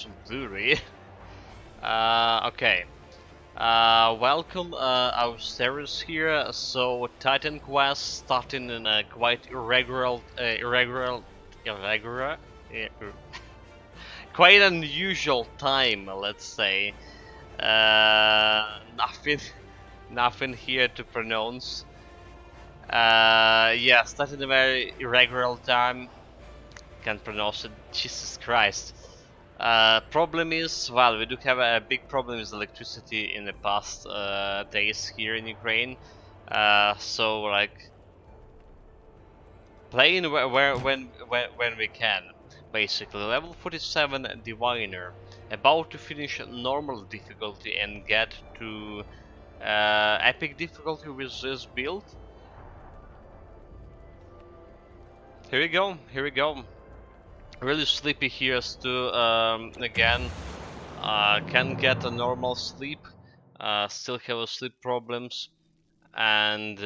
some blurry. Okay. Welcome, Austerus here. So, Titan Quest starting in a quite quite unusual time, let's say. Nothing here to pronounce. Yeah, starting a very irregular time. Can't pronounce it. Jesus Christ. Problem is, well, we do have a big problem with electricity in the past days here in Ukraine. So like playing when we can, basically. Level 47 Diviner, about to finish normal difficulty and get to epic difficulty with this build. Here we go. Here we go. Really sleepy here too. Again. Can get a normal sleep, still have sleep problems, and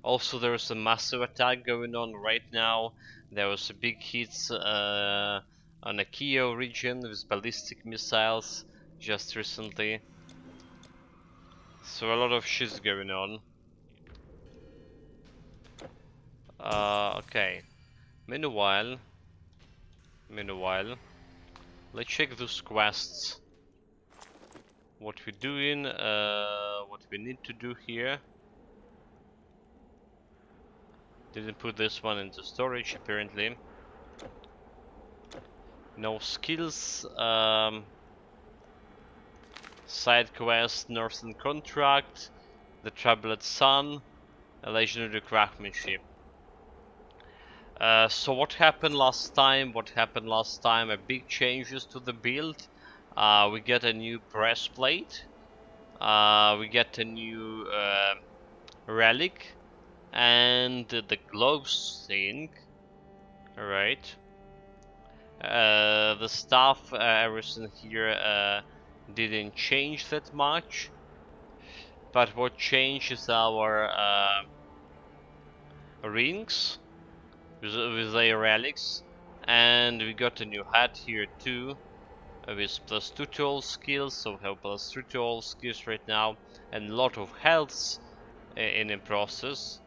also there's a massive attack going on right now. There was a big hits on a Kiev region with ballistic missiles just recently, so a lot of shit's going on. Okay, meanwhile, let's check those quests. What we're doing, what we need to do here. Didn't put this one into storage apparently. No skills. Side quest, Northern Contract, the Troubled Sun, a legendary craftsmanship. So what happened last time? A big changes to the build. We get a new breastplate. We get a new relic and the gloves thing. Alright. The stuff, everything here didn't change that much, but what changed is our rings with their relics, and we got a new hat here too with +2 to all skills, so we have +3 to all skills right now, and a lot of health in the process.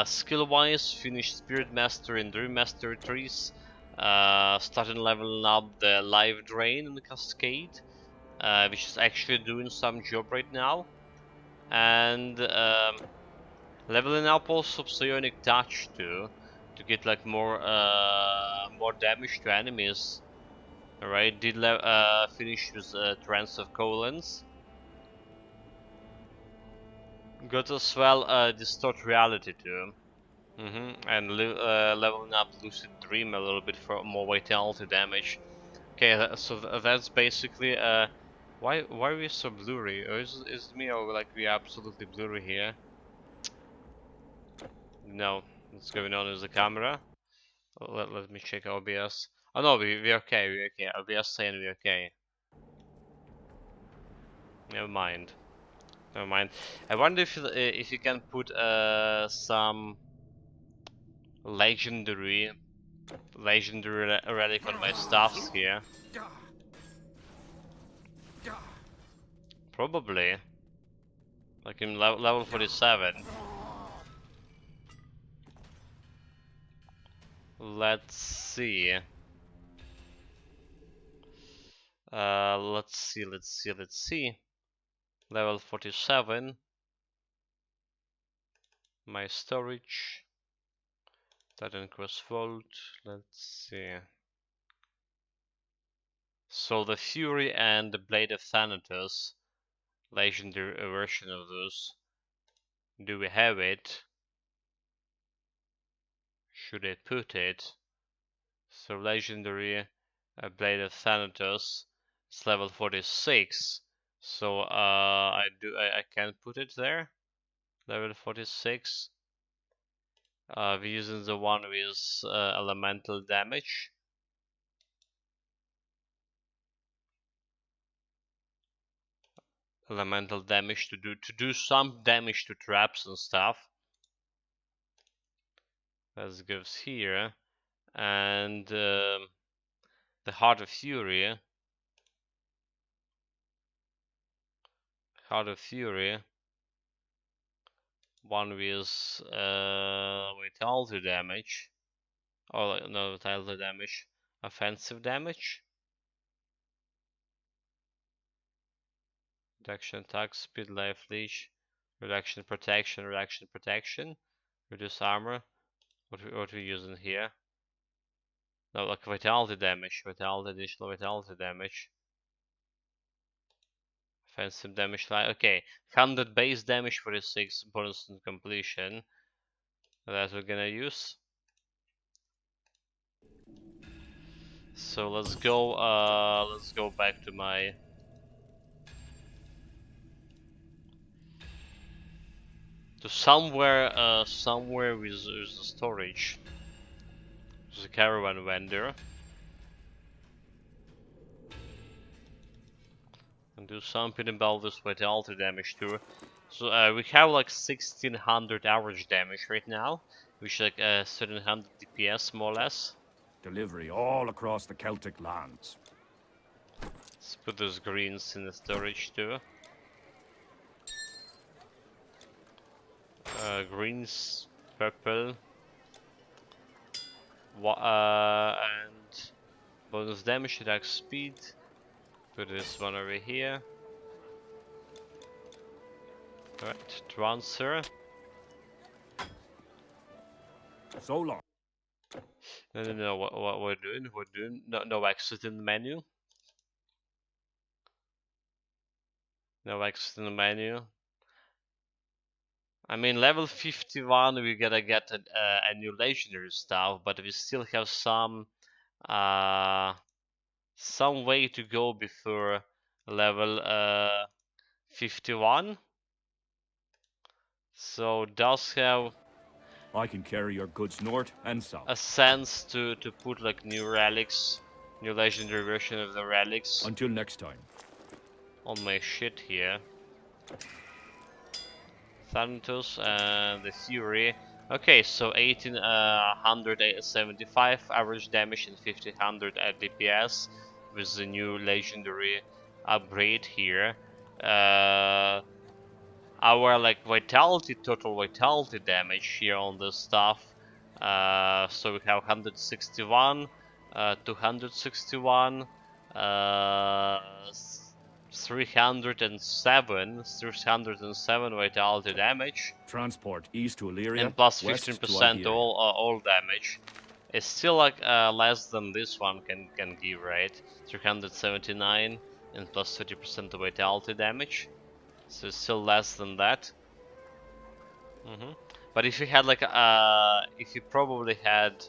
Skill wise, finished Spirit Master and Dream Master trees. Started leveling up the Life Drain and the Cascade, which is actually doing some job right now. And leveling up also Psionic Touch too, to get like more damage to enemies. Alright, did finish with Trance of Colons. Got as well Distort Reality too. And leveling up Lucid Dream a little bit for more vitality damage. Okay, so that's basically why are we so blurry? Or is it me, or like we absolutely blurry here? No, what's going on is the camera. Let me check OBS. Oh no, we're okay, we're okay. OBS saying we're okay. Never mind. I wonder if you can put some legendary relic on my stuffs here. Probably. Like in level 47. Let's see. Let's see. Level 47. My storage. Titan Cross Vault. Let's see. So the Fury and the Blade of Thanatos. Legendary version of those. Do we have it? Should I put it? So legendary Blade of Thanatos. It's level 46. So I can put it there. Level 46. We're using the one with elemental damage. Elemental damage to do some damage to traps and stuff. That goes here, and the Heart of Fury. Heart of Fury. One with vitality damage. Oh no, vitality damage. Offensive damage. Reduction attack speed, life leech. Reduction protection, reduction protection. Reduce armor. What we using here? No, like vitality damage. Vitality, additional vitality damage. Offensive damage. Okay, 100 base damage, 46 bonus on completion. That we're gonna use. So let's go back to my somewhere with the storage. There's a caravan vendor. And do something about this vitality damage too. So we have like 1600 average damage right now, which is like 1700 DPS more or less. Delivery all across the Celtic lands. Let's put those greens in the storage too. Greens, purple, and bonus damage, attack speed. Put this one over here. Alright, transfer. So long. No, what we're doing? We're doing no exit in the menu. No exit in the menu. I mean, level 51, we gotta get a new legendary stuff, but we still have some way to go before level 51. So does have I can carry your goods north and south. a sense to put like new relics, new legendary version of the relics. Until next time. On my shit here. Thanatos and the Fury. Okay, so 1875 average damage and 1500 at DPS with the new legendary upgrade here. Our like vitality, total vitality damage here on this stuff. So we have 161, 261, 307 vitality damage. Transport east to Illyria, and plus west to 15% Iberia. all damage. It's still like less than this one can give, right? 379 and plus 30% of vitality damage. So it's still less than that. But if you had like if you probably had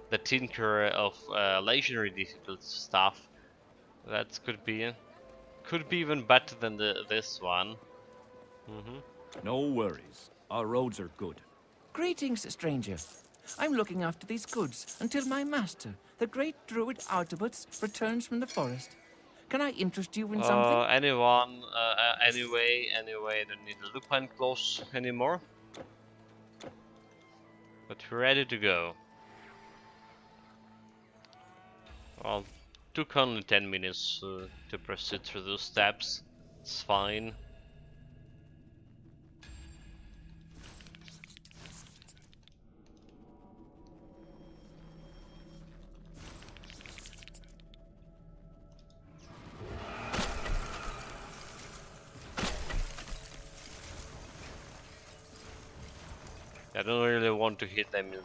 the Tinker of legendary difficulty stuff, that could be even better than this one. No worries. Our roads are good. Greetings, stranger. I'm looking after these goods until my master, the great druid Artabots, returns from the forest. Can I interest you in something? Anyone, anyway, don't need the lupine claws anymore. But we're ready to go. Well, took only 10 minutes to proceed through those steps. It's fine. I don't really want to hit them in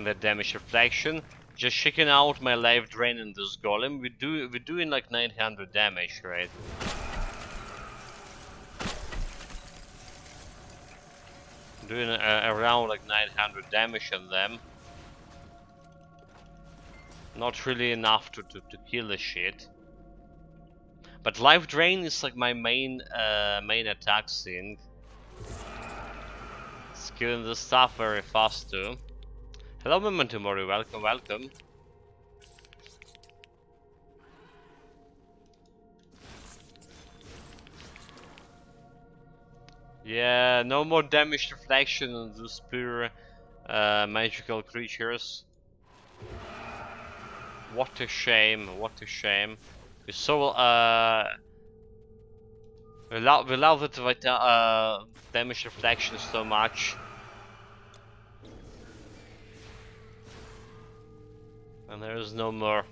that damage reflection. Just checking out my life drain in this golem. We're doing like 900 damage, right? Doing around like 900 damage on them. Not really enough to kill the shit. But life drain is like my main attack thing. It's killing the stuff very fast too. Hello Memento Mori, welcome. Yeah, no more damage reflection on those pure magical creatures. What a shame, what a shame. We so we love it with damage reflection so much. And there is no more.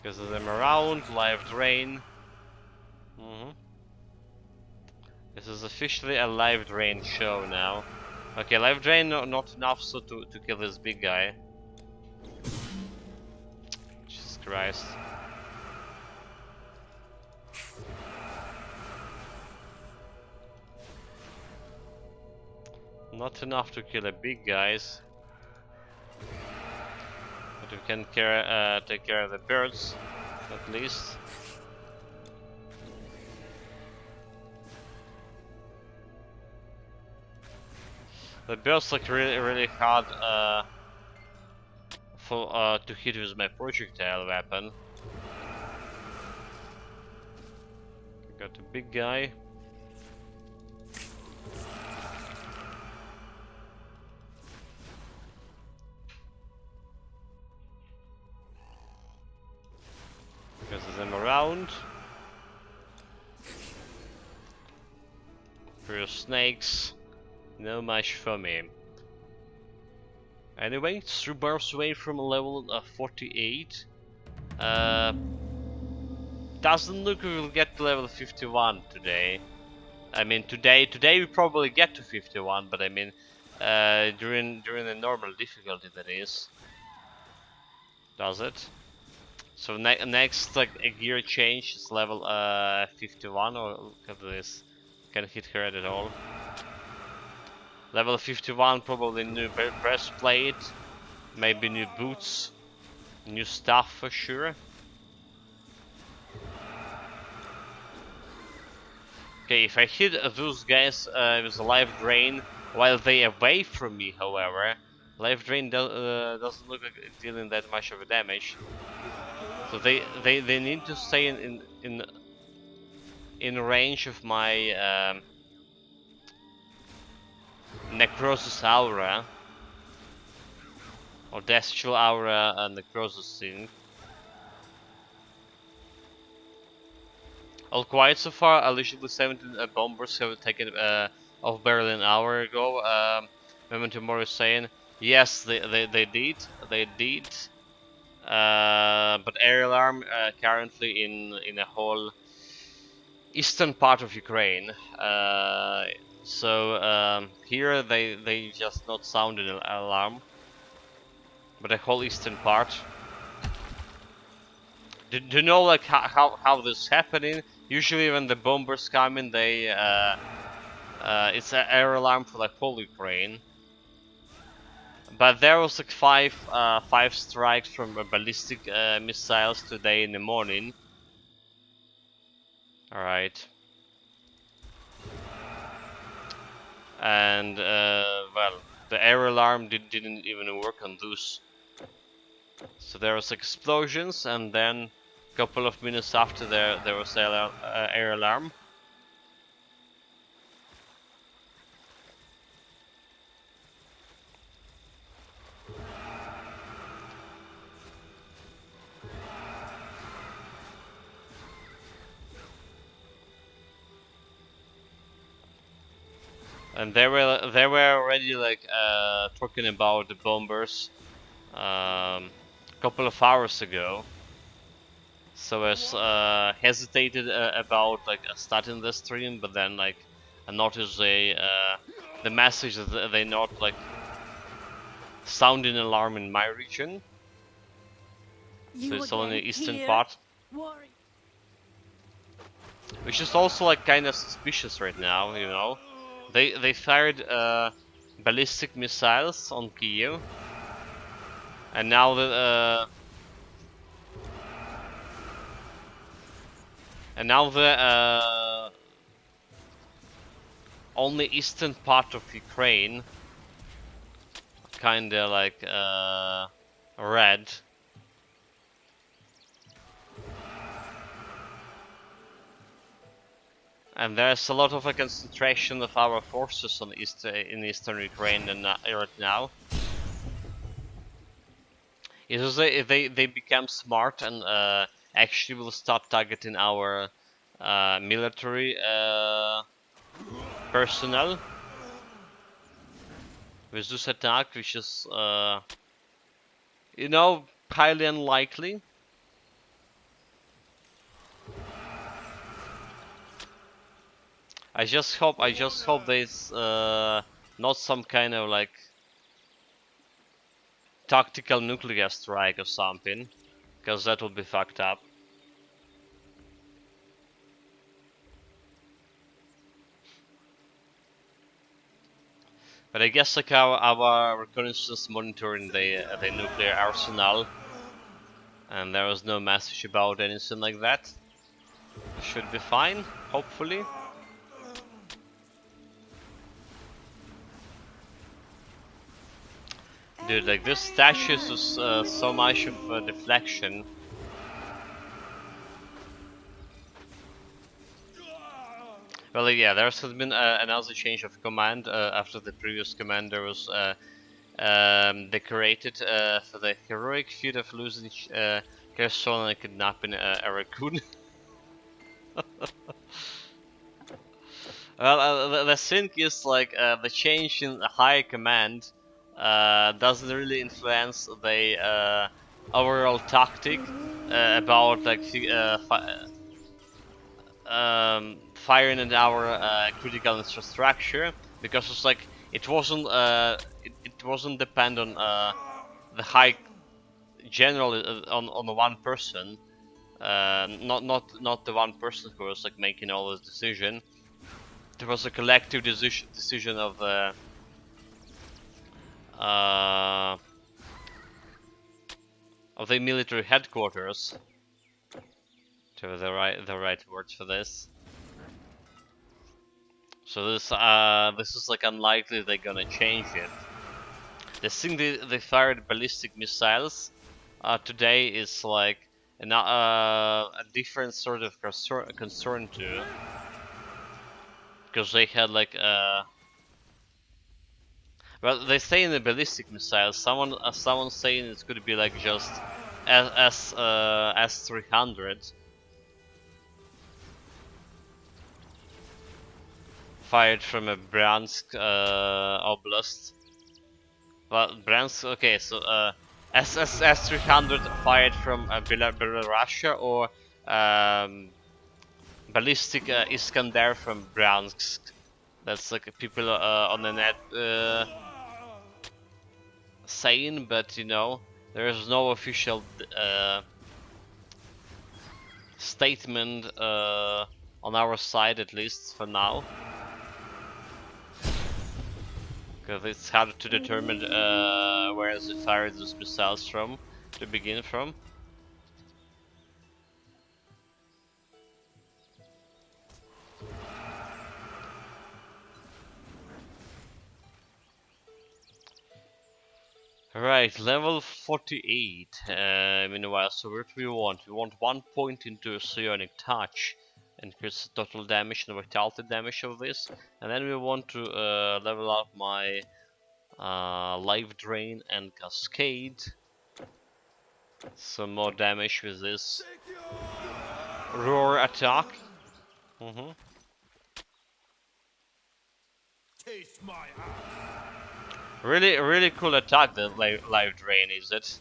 Because of them around, live drain. This is officially a live drain show now. Okay, live drain not enough so to kill this big guy. Jesus Christ. Not enough to kill a big guys. But we can take care of the birds, at least. The birds look really hard to hit with my projectile weapon. I got a big guy. Because of them around. For your snakes, no match for me. Anyway, 3 bars away from level 48. Doesn't look we will get to level 51 today. I mean, today we probably get to 51, but I mean, during the normal difficulty that is. Does it? So next like a gear change is level 51, or look at this. Can't hit her at all. Level 51, probably new breastplate, maybe new boots, new stuff for sure. Okay, if I hit those guys with a live drain while they away from me, however, live drain doesn't look like it's dealing that much of a damage. So they need to stay in range of my Necrosis Aura or Deathchill Aura and Necrosis thing. All quiet so far. Allegedly 17 bombers have taken off barrel an hour ago. Memento Mori is saying yes, they did. But air alarm currently in a whole eastern part of Ukraine. So here they just not sounded an alarm, but a whole eastern part. Do you know like how this is happening? Usually when the bombers come in, they it's an air alarm for like whole Ukraine. But there was like five strikes from ballistic missiles today in the morning. All right. And well, the air alarm didn't even work on those. So there was explosions, and then a couple of minutes after there was air alarm. And they were already like talking about the bombers a couple of hours ago. So I hesitated about like starting the stream, but then like I noticed the message that they not like sounding alarm in my region. So it's only the eastern part, which is also like kind of suspicious right now, you know. They fired ballistic missiles on Kiev, and now the only eastern part of Ukraine kinda like red. And there's a lot of a concentration of our forces on in eastern Ukraine right now. Is if they become smart and actually will start targeting our military personnel with this attack, which is you know, highly unlikely. I just hope there's not some kind of like tactical nuclear strike or something, because that would be fucked up. But I guess like our reconnaissance monitoring the nuclear arsenal, and there was no message about anything like that. Should be fine, hopefully. Dude, like this statue is so much of a deflection. Well, yeah, there has been another change of command after the previous commander was decorated for the heroic feat of losing Kherson and kidnapping a raccoon. Well, the thing is, like, the change in high command doesn't really influence the overall tactic about like firing at our critical infrastructure, because it's like it wasn't depend on the high general on the one person, not the one person who was like making all this decision. There was a collective decision of the military headquarters. To the right words for this. So this is like unlikely they're gonna change it. The thing they fired ballistic missiles today is like a different sort of concern too, because they had like well, they say in the ballistic missiles. Someone saying it's going to be like just S-300 fired from a Bryansk oblast. Well, Bryansk. Okay, so S-300 fired from Belarusia, or ballistic Iskander from Bryansk. That's like people on the net saying, but you know, there is no official statement on our side, at least for now, because it's hard to determine where they fired those missiles from to begin from. Right, level 48. Meanwhile, so what do we want? We want 1 point into Psionic Touch, increase total damage and vitality damage of this, and then we want to level up my Life Drain and Cascade. Some more damage with this Roar attack. Taste my Really cool attack, the Life Drain, is it?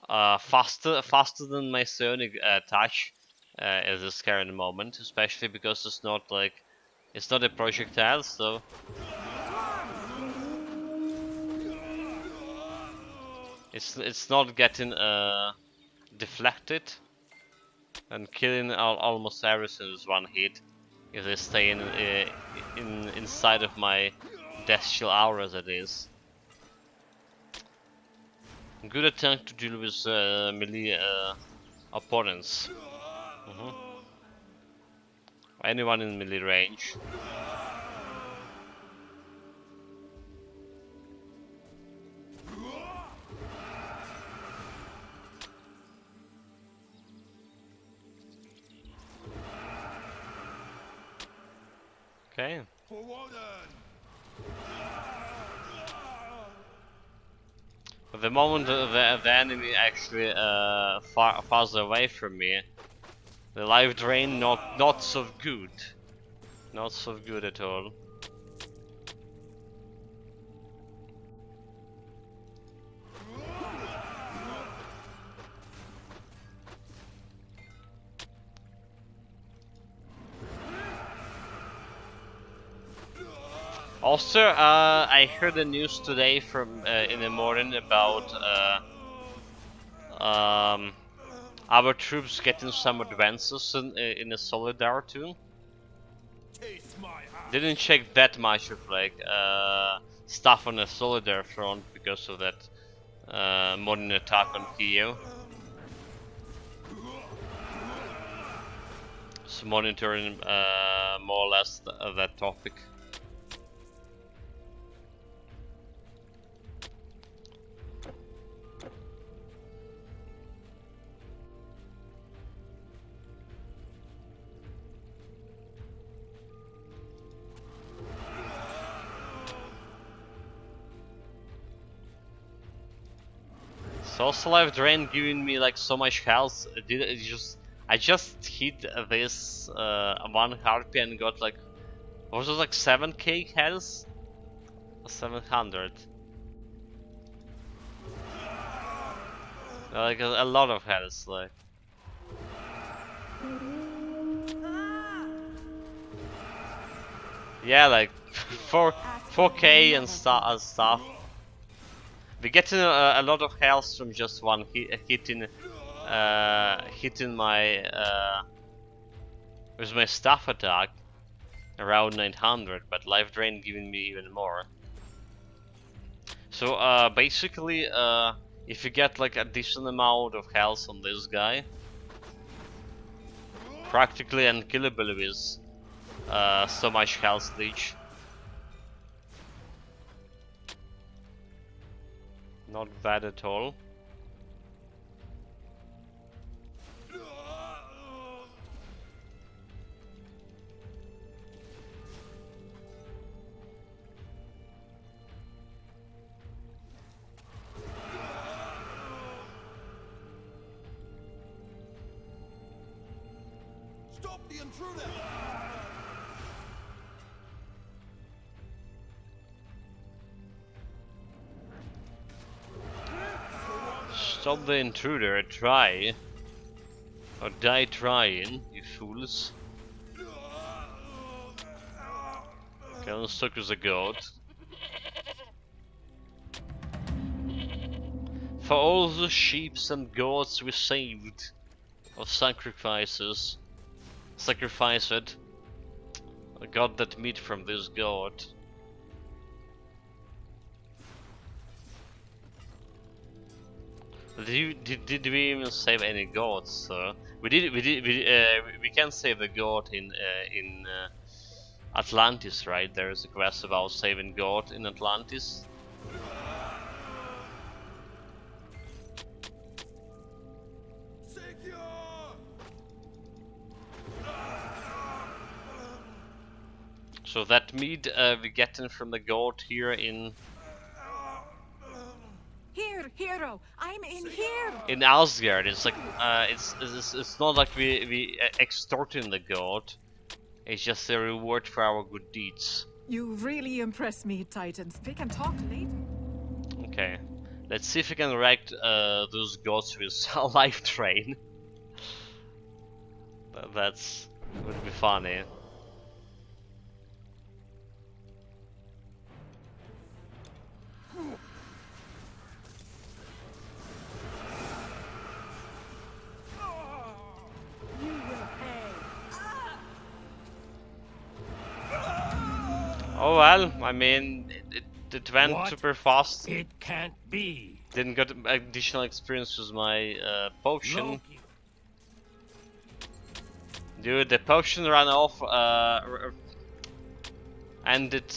Faster than my Psionic Touch at this current moment, especially because it's not like it's not a projectile, so it's not getting deflected and killing almost everything with one hit if they stay inside of my Death Shield aura, that is. Good attack to deal with melee opponents. Anyone in melee range. Okay. But the moment the enemy actually farther away from me, the life drain not so good. Not so good at all. Also, I heard the news today from in the morning about our troops getting some advances in the Solidarity. Didn't check that much of like stuff on the Solidar front because of that modern attack on Kiev. Just monitoring more or less that topic. Also life drain giving me like so much health. I just hit this one harpy and got like, what was it, like 7k health? 700. Like a lot of health, like. Yeah, like 4k and stuff. We're getting a lot of health from just one hitting my with my staff attack around 900, but life drain giving me even more. So basically, if you get like a decent amount of health on this guy, practically unkillable with so much health leech. Not bad at all. Stop the intruder! Stop the intruder, try. Or die trying, you fools. Okay, let's stuck with a goat. For all the sheeps and goats we saved of sacrificed, I got that meat from this goat. Did we even save any goats, sir? We can save the goat in Atlantis, right? There is a quest about saving goat in Atlantis. So that meat we getting from the goat here in. Here, hero, I'm in here. In Asgard, it's like it's not like we extorting the goat. It's just a reward for our good deeds. You really impress me, Titans. We can talk later. Okay, let's see if we can wreck those goats with a life train. That's would be funny. Oh well, I mean, it went What? super fast. It can't be. Didn't get additional experience with my potion. Loki. Dude, the potion ran off, ended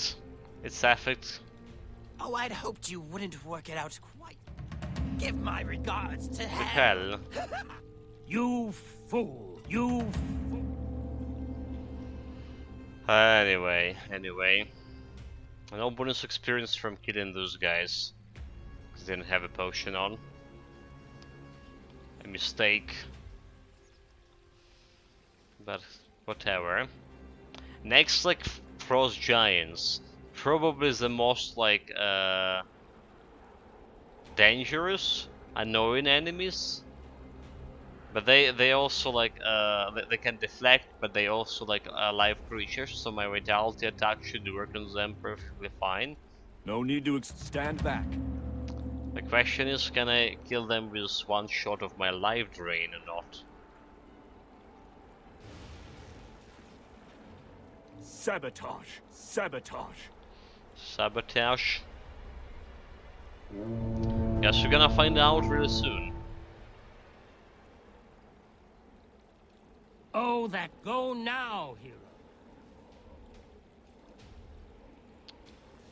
its effect. Oh, I'd hoped you wouldn't work it out quite. Give my regards to The hell. hell. You fool. You fool. Anyway. No bonus experience from killing those guys. Because they didn't have a potion on. A mistake. But whatever. Next, like, Frost Giants. Probably the most, like, dangerous, annoying enemies. But they also like they can deflect, but they also like live creatures, so my vitality attack should work on them perfectly fine. No need to stand back. The question is, can I kill them with one shot of my life drain or not? Sabotage! Sabotage! Sabotage. Guess we're gonna find out really soon. Oh, that go now, hero.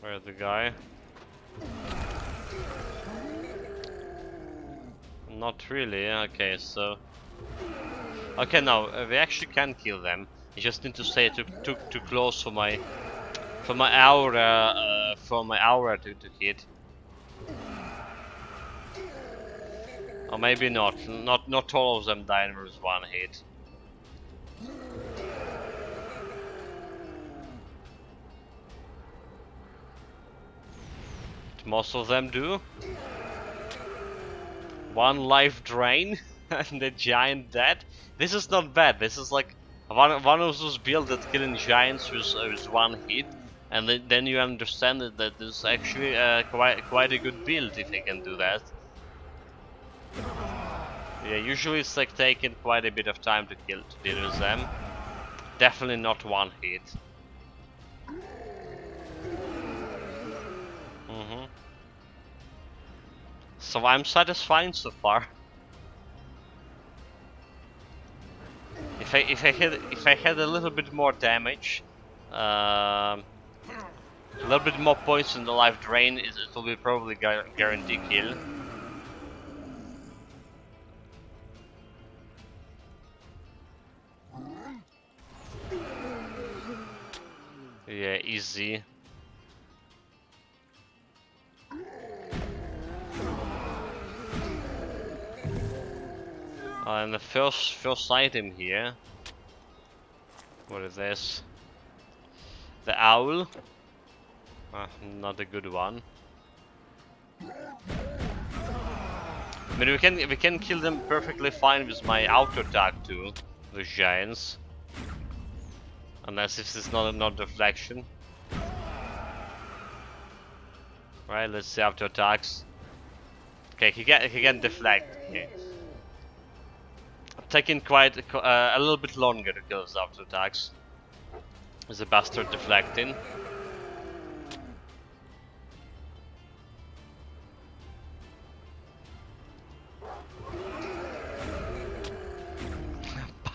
Where's the guy? Not really. Okay, so. Okay, no, we actually can kill them. You just need to stay too close for my aura to hit. Or maybe not. Not all of them die with one hit. Most of them do. One life drain and the giant dead. This is not bad. This is like one of those builds that killing giants with one hit, and then you understand that this is actually quite a good build if you can do that. Yeah, usually it's like taking quite a bit of time to deal with them. Definitely not one hit. So I'm satisfied so far. If I had a little bit more damage, a little bit more points in the life drain, it will be probably guaranteed kill. Yeah, easy. And the first item here. What is this? The owl. Not a good one. I mean, we can kill them perfectly fine with my auto attack too, those giants. Unless this is not deflection. Right, let's see auto attacks. Okay, he can deflect. Okay. Taking quite a little bit longer to kill his auto attacks. Is a bastard deflecting.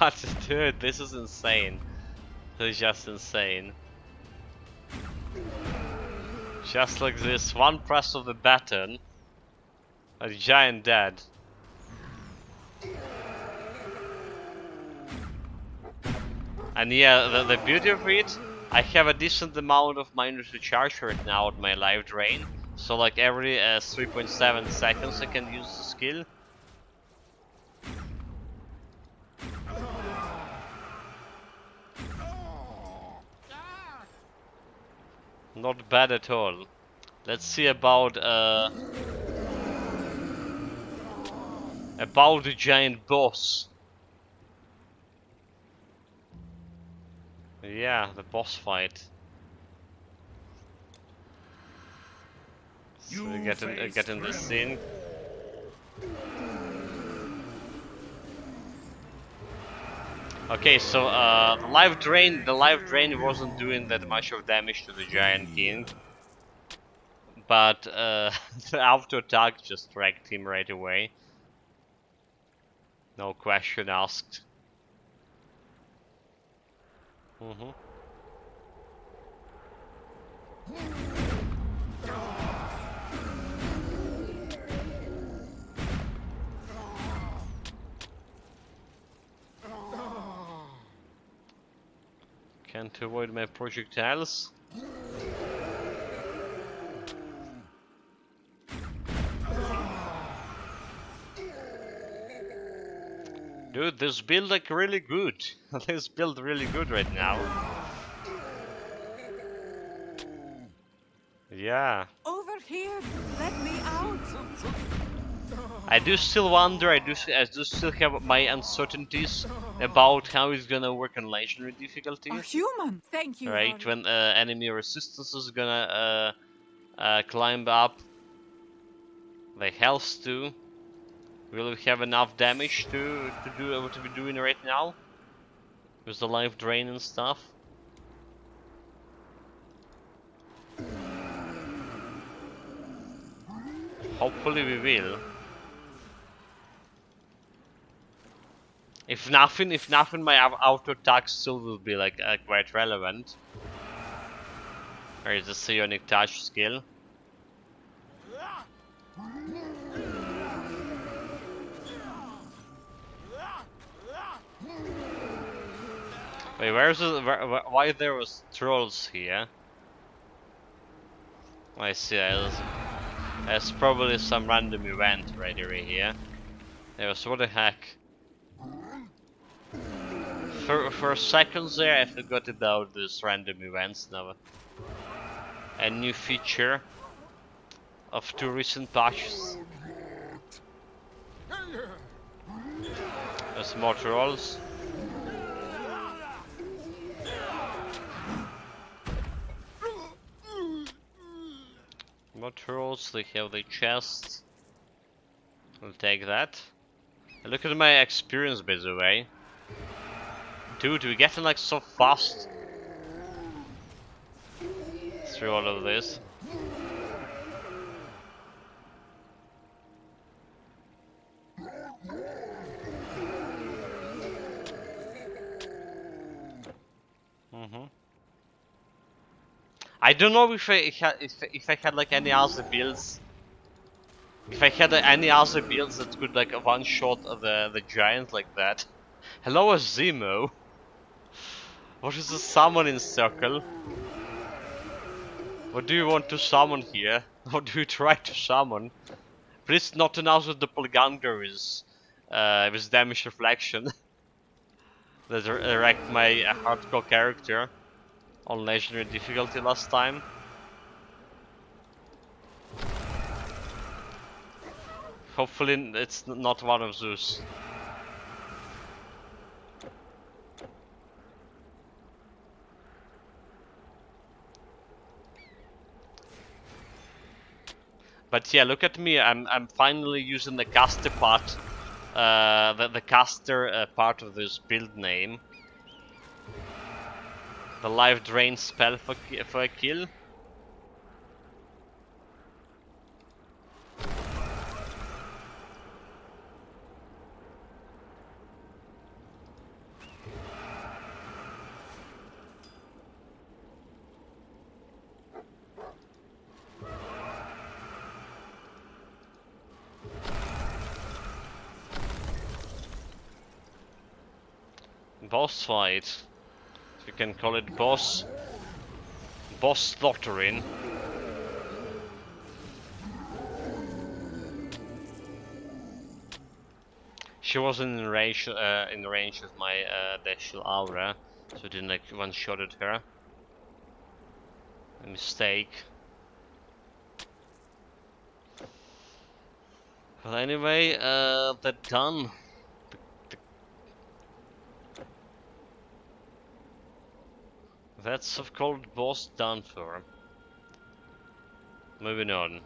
But dude, this is insane. This is just insane. Just like this, one press of the button, a giant dead. And yeah, the beauty of it, I have a decent amount of minus recharge right now at my life drain. So like every 3.7 seconds I can use the skill. Not bad at all. Let's see about the giant boss. Yeah, the boss fight. So we get in this scene. Okay, so the life drain wasn't doing that much of damage to the giant king, but the auto attack just wrecked him right away. No question asked. Can't avoid my projectiles. Dude, this build like really good. This build really good right now. Yeah. Over here! Let me out! I do still wonder, I do still have my uncertainties about how it's gonna work on legendary difficulty. A human! Thank you, Right, Rory. when enemy resistance is gonna climb up. The health too. Will we have enough damage to do what we're doing right now? With the life drain and stuff? Hopefully we will. If nothing, my auto attack still will be like quite relevant. Or is the psionic touch skill? Wait, why there was trolls here? I see. There's probably some random event right over here. There was what the heck. For seconds there, I forgot about these random events now. A new feature of 2 recent patches. There's more trolls. More trolls, they have the chest. I'll take that. And look at my experience, by the way. Dude, we're getting like so fast through all of this. I don't know if I had like any other builds. If I had any other builds that could like one shot the giant like that. Hello, Zemo. What is the summoning circle? What do you want to summon here? What do you try to summon? Please not announce that the Doppelganger is with damage reflection. That wrecked my hardcore character on legendary difficulty last time. Hopefully it's not one of those. But yeah, look at me. I'm finally using the caster part, the caster part of this build name. The life drain spell for a kill. Boss fight. You can call it boss slaughtering. She wasn't in range with my Dashil aura, so I didn't like one-shotted her. A mistake. Well, anyway, they're done. That's of called boss done for. Moving on.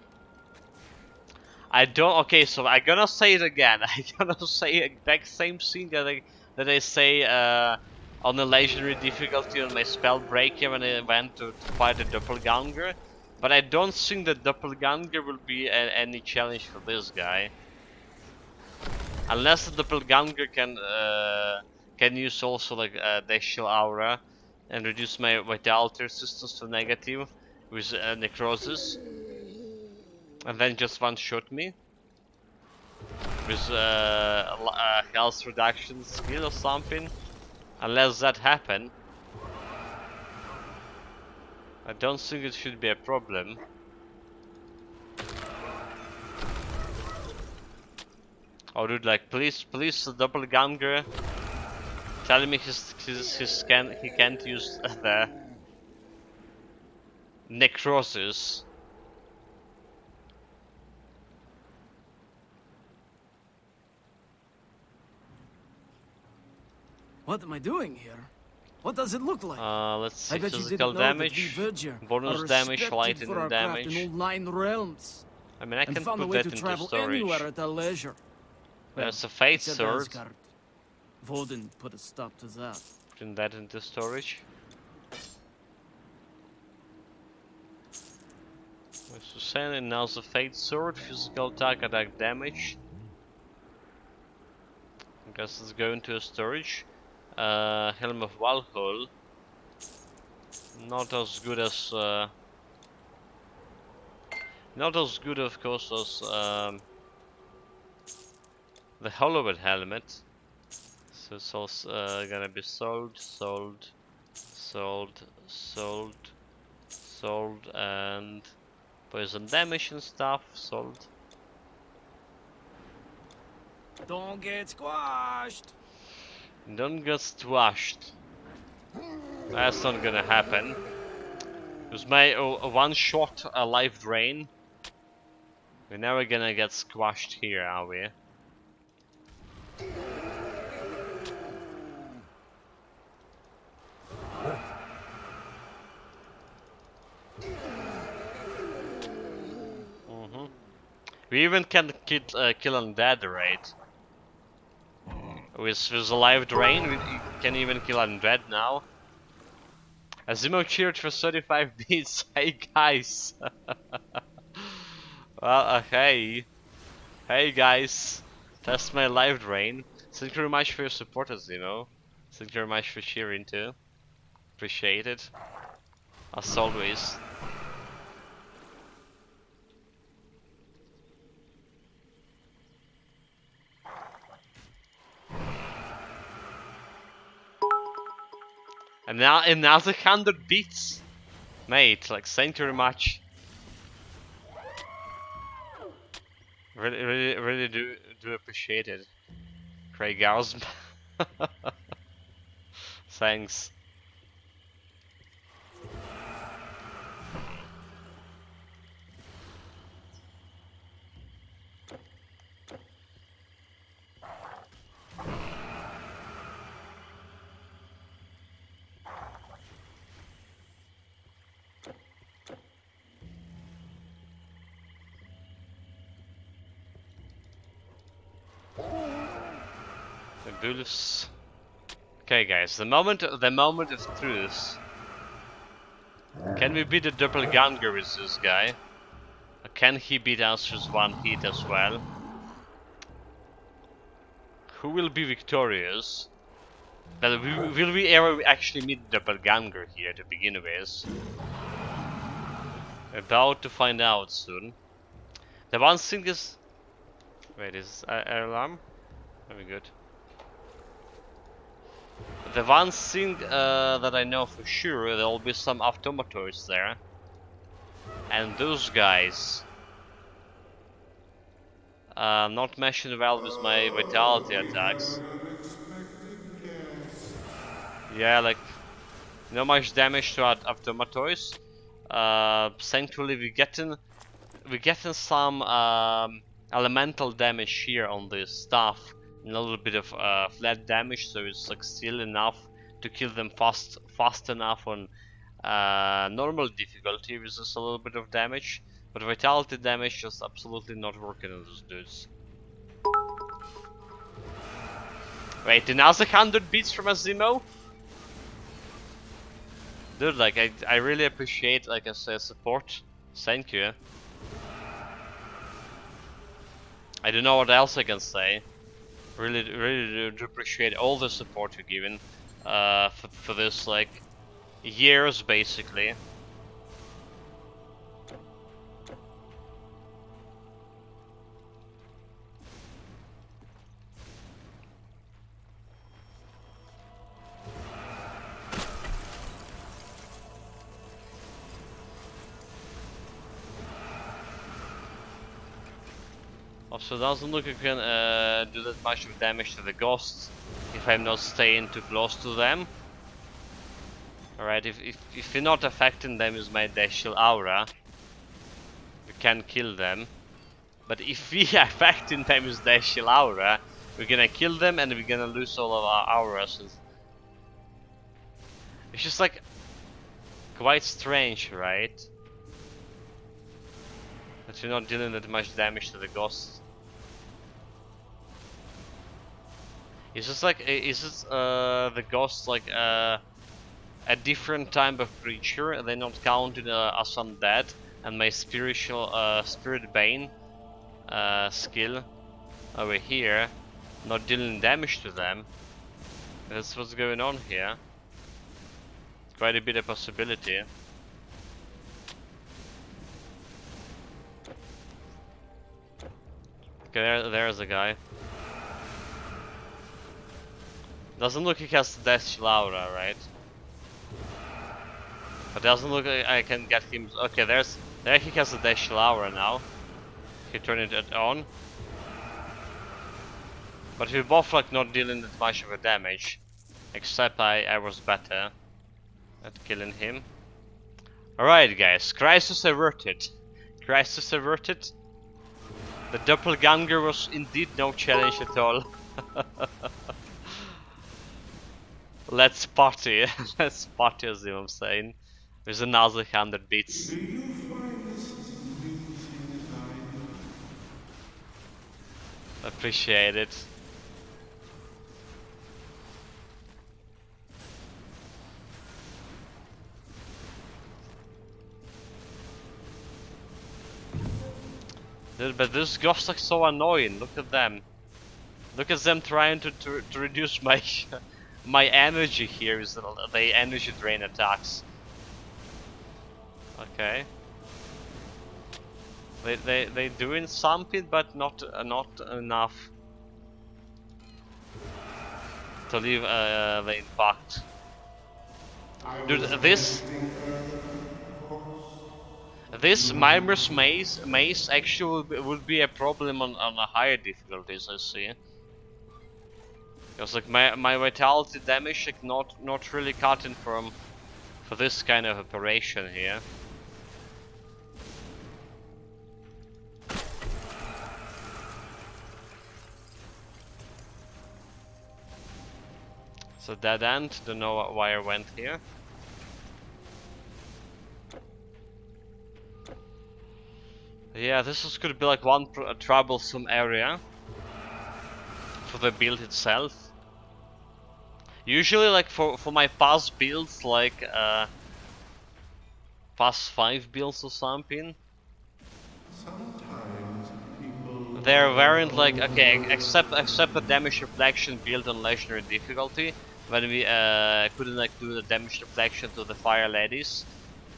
I don't. Okay, so I'm gonna say it again. I'm gonna say exact same thing that I say on the legendary difficulty on my spell breaker when I went to fight the Doppelganger. But I don't think the Doppelganger will be any challenge for this guy, unless the Doppelganger can use also like Dashil aura and reduce my vitality resistance to negative with necrosis, and then just one-shot me with health reduction skill or something. Unless that happen, I don't think it should be a problem. Oh dude, like please the doppelganger telling me he can't use the necrosis. What am I doing here? What does it look like? Let's see, I bet you physical didn't know that we damage, Verger bonus are damage, respected lightning for our craft in damage. all 9 realms. I mean, I And can found a put way that to into travel storage. anywhere at our leisure. There's a Fate it's at Sword. Asgard. Vodin put a stop to that. Putting that into storage. Susan, and now the Fate Sword, physical attack damage. I guess it's going to a storage. Helm of Valhall. Not as good as not as good, of course, as the Hollowed helmet. So it's also gonna be sold, and poison damage and stuff sold. Don't get squashed! Don't get squashed. That's not gonna happen. With my one shot life drain, we're never gonna get squashed here, are we? We even can kill undead, right? With the life drain, we can even kill undead now. Azimo cheered for 35 beats. Hey guys! Well, hey. Hey guys! Test my life drain. Thank you very much for your support, Azimo. Thank you very much for cheering too. Appreciate it. As always. And now another 100 beats, mate. Like, thank you very much. Really do appreciate it, Craig Osm. Thanks. The wolves. Okay, guys, the moment of truth. Can we beat the doppelganger with this guy? Or can he beat us with one hit as well? Who will be victorious? But will we ever actually meet the doppelganger here to begin with? About to find out soon. The one thing is... Wait, is alarm? Very good. The one thing that I know for sure, there will be some automatoids there. And those guys... not meshing well with my vitality attacks. Yeah, like... not much damage to automatoids. Thankfully we're getting some elemental damage here on this stuff. And a little bit of flat damage, so it's like still enough to kill them fast enough on normal difficulty with just a little bit of damage. But vitality damage just absolutely not working on those dudes. Wait, another 100 beats from Azimo? Dude, like I really appreciate, like I say, support. Thank you. I don't know what else I can say. Really do appreciate all the support you're giving for this, like, years basically. Also doesn't look like I can do that much of damage to the ghosts if I'm not staying too close to them. Alright, if you're not affecting them with my Death Shield aura, we can kill them. But if we are affecting them with Death Shield aura, we're gonna kill them and we're gonna lose all of our auras. It's just like quite strange, right? That you're not dealing that much damage to the ghosts. Is this like, is this the ghosts like a different type of creature? They're not counted as undead, and my spiritual spirit bane skill over here not dealing damage to them. That's what's going on here. Quite a bit of possibility. Okay, there's a guy. Doesn't look like he has Death Shield aura, right? But doesn't look like I can get him. Okay, there he has the Death Shield aura now. He turned it on. But we're both like not dealing that much of a damage. Except I was better at killing him. Alright guys, crisis averted. Crisis averted. The doppelganger was indeed no challenge at all. Let's party. Let's party, as I'm saying. There's another 100 bits. Appreciate it. Dude, but this ghosts are so annoying. Look at them. Look at them trying to reduce my my energy here. Is the energy drain attacks. Okay. They doing something, but not enough to leave the impact. Dude, this Mimer's mace actually would be a problem on a higher difficulties, I see. Because like my vitality damage like not really cutting for this kind of operation here. So dead end, don't know why I went here. Yeah, this is gonna be like one troublesome area for the build itself. Usually like for my past builds, like past 5 builds or something, there weren't like, okay, except the damage reflection build on legendary difficulty, when we couldn't like do the damage reflection to the fire ladies.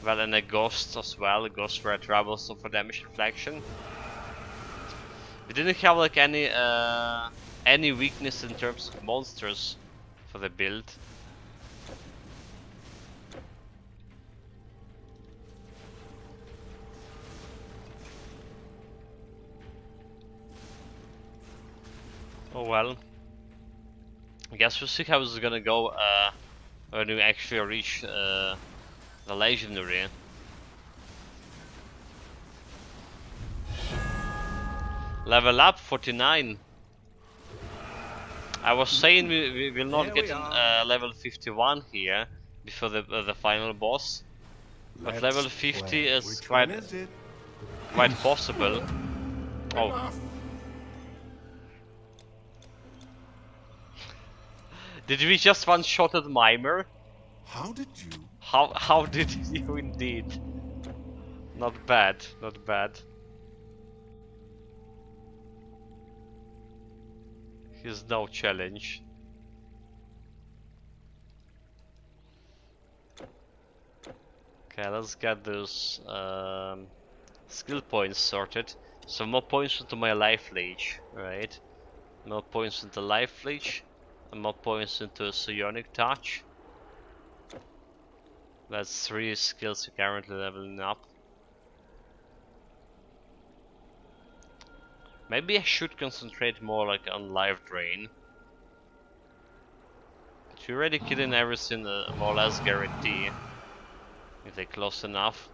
Well, and the ghosts as well. The ghosts were troublesome for damage reflection. We didn't have like any weakness in terms of monsters for the build. Oh well. I guess we'll see how this is gonna go when we actually reach the legendary. Level up 49. I was saying we will not get level 51 here before the final boss, but level 50 is quite possible. Oh. Did we just one-shot at Mimer? How did you? How did you indeed? Not bad, not bad. He's no challenge. Okay, let's get those skill points sorted. So more points into my life leech, right? More points into life leech, and more points into psionic touch. That's 3 skills you're currently leveling up. Maybe I should concentrate more like on live drain. But you're already killing everything more or less guarantee. If they're close enough.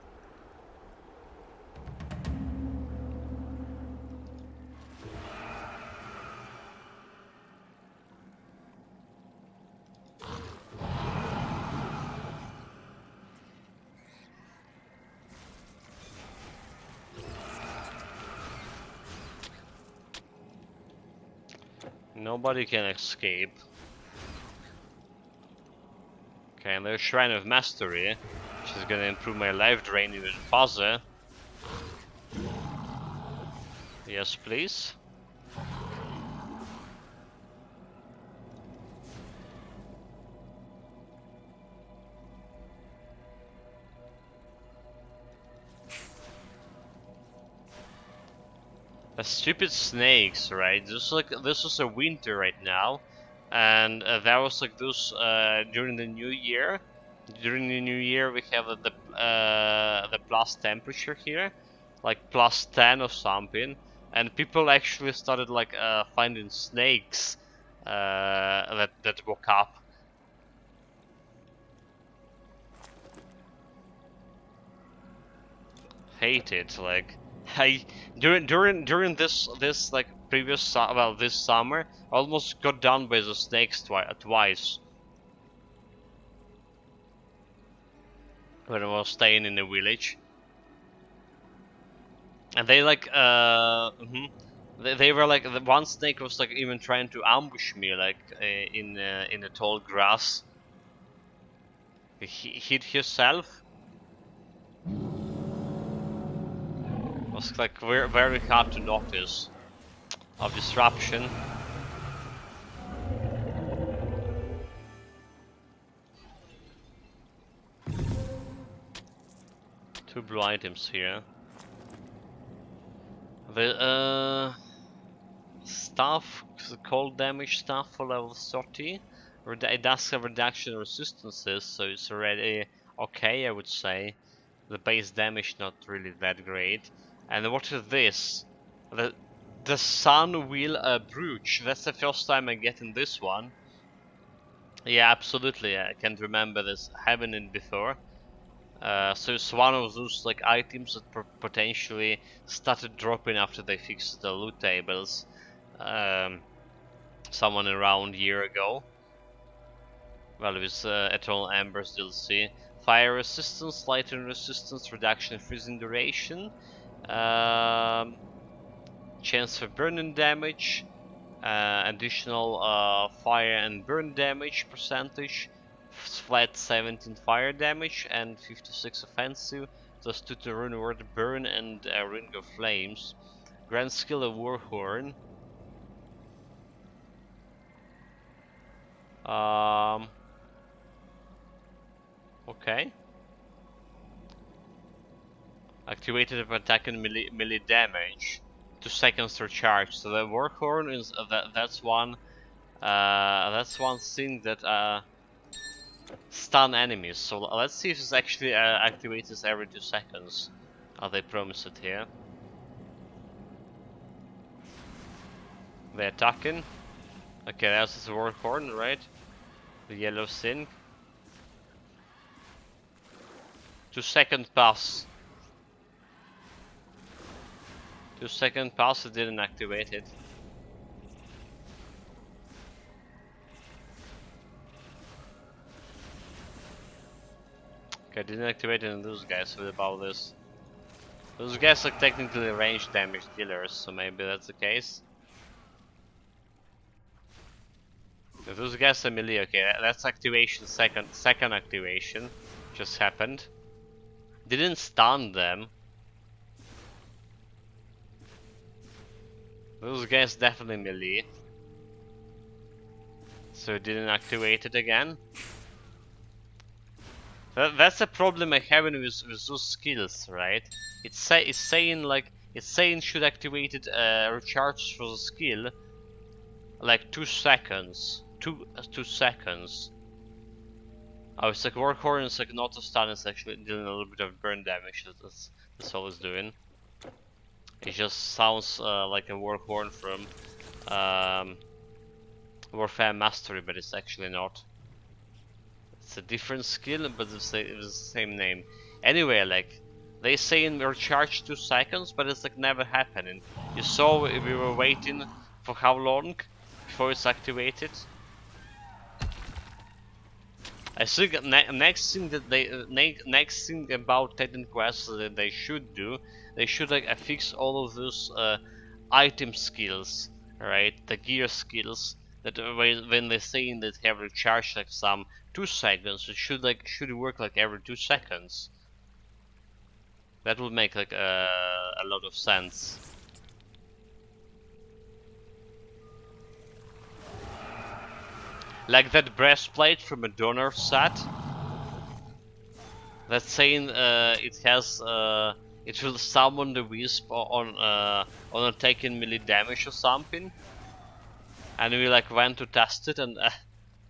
Nobody can escape. Okay, and there's Shrine of Mastery, which is gonna improve my life drain even further. Yes, please. The stupid snakes, right? This is a winter right now, and that was like this during the new year. During the new year, we have the plus temperature here, like +10 or something, and people actually started like finding snakes that woke up. Hate it, like. During this like this summer, I almost got done by the snakes twice when I was staying in the village, and they like they were like the one snake was like even trying to ambush me like in the tall grass. He hit himself. Was like very hard to notice. Of disruption. Two blue items here. The staff, the cold damage staff for level 30. It does have reduction in resistances, so it's already okay, I would say. The base damage not really that great. And what is this? The Sun Wheel Brooch. That's the first time I get in this one. Yeah, absolutely. I can't remember this having it before. So it's one of those like items that potentially started dropping after they fixed the loot tables. Someone around a year ago. Well, with Eternal Embers DLC. Fire resistance, lightning resistance, reduction in freezing duration. Chance for burning damage, additional fire and burn damage percentage, flat 17 fire damage and 56 offensive, plus 2 to rune word burn and ring of flames. Grand skill of Warhorn. Okay. Activated if attacking melee damage. 2 seconds to charge. So the Warhorn is that's one thing that stun enemies. So let's see if this actually activates every 2 seconds. They promise it here. They're attacking. Okay, that's the Warhorn, right? The yellow sync. 2 second pass. 2 second pass, it didn't activate it. Okay, didn't activate it in those guys. What about this? Those guys are technically range damage dealers, so maybe that's the case. If those guys are melee, okay, that's activation, second activation just happened. Didn't stun them. Those guys definitely melee. So it didn't activate it again. That's a problem I have with those skills, right? It's saying should activate it recharge for the skill like 2 seconds. 2 seconds. Oh, it's like Warhorn is like not a stun, it's actually dealing a little bit of burn damage. That's all it's doing. It just sounds like a war horn from Warfare Mastery, but it's actually not. It's a different skill, but it's the same name. Anyway, like, they say in we're charged 2 seconds, but it's like never happening. You saw we were waiting for how long before it's activated? I think next thing that next thing about Titan Quest that they should do, they should like affix all of those item skills, right? The gear skills that when they say that they have to charge like some 2 seconds, it should work like every 2 seconds. That would make like a lot of sense. Like that breastplate from a donor set. That's saying it has it will summon the wisp on taking melee damage or something. And we like went to test it, and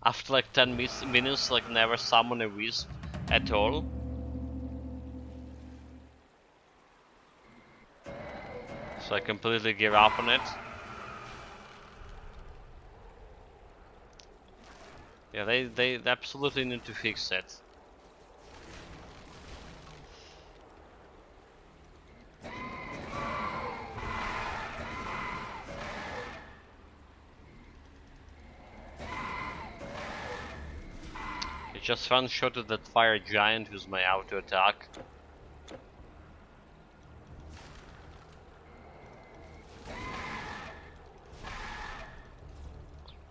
after like 10 minutes, like never summon a wisp at all. So I completely give up on it. Yeah, they absolutely need to fix it. I just one-shotted that fire giant with my auto attack.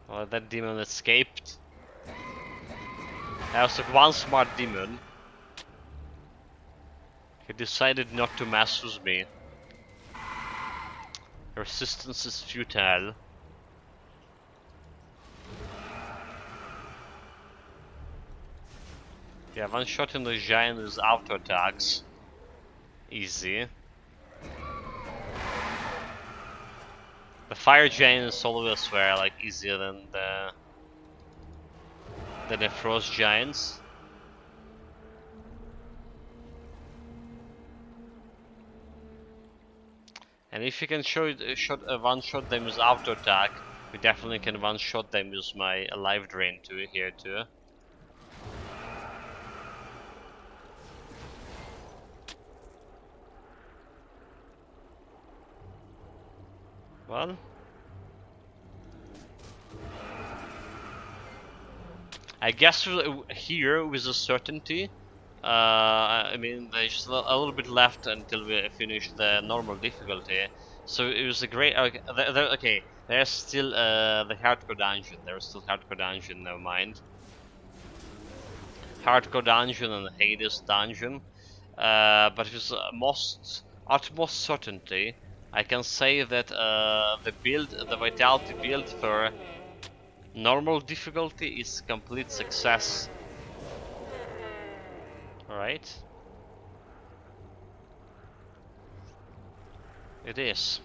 Well, that demon escaped. I was like one smart demon. He decided not to mess with me. Resistance is futile. Yeah, one shot in the giant with auto attacks. Easy. The fire giant is always were like easier than the frost giants. And if you can one-shot them with auto attack, we definitely can one-shot them with my life drain here too. Well, I guess here with a certainty, I mean there's a little bit left until we finish the normal difficulty. So it was a great. Okay, there's still the hardcore dungeon. There's still hardcore dungeon. Never mind. Hardcore dungeon and Hades dungeon. But with utmost certainty, I can say that the vitality build for normal difficulty is complete success. Alright. It is.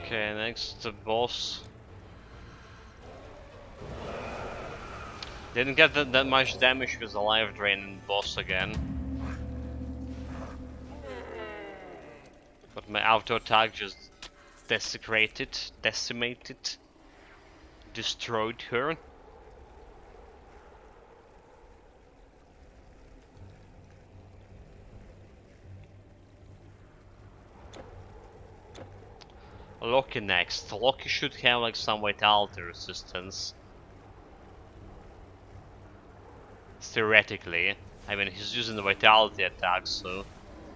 Okay, next the boss. Didn't get that much damage with the life drain and boss again. But my auto attack just decimated, destroyed her. Loki next. Loki should have like some vitality resistance. Theoretically. I mean, he's using the vitality attack, so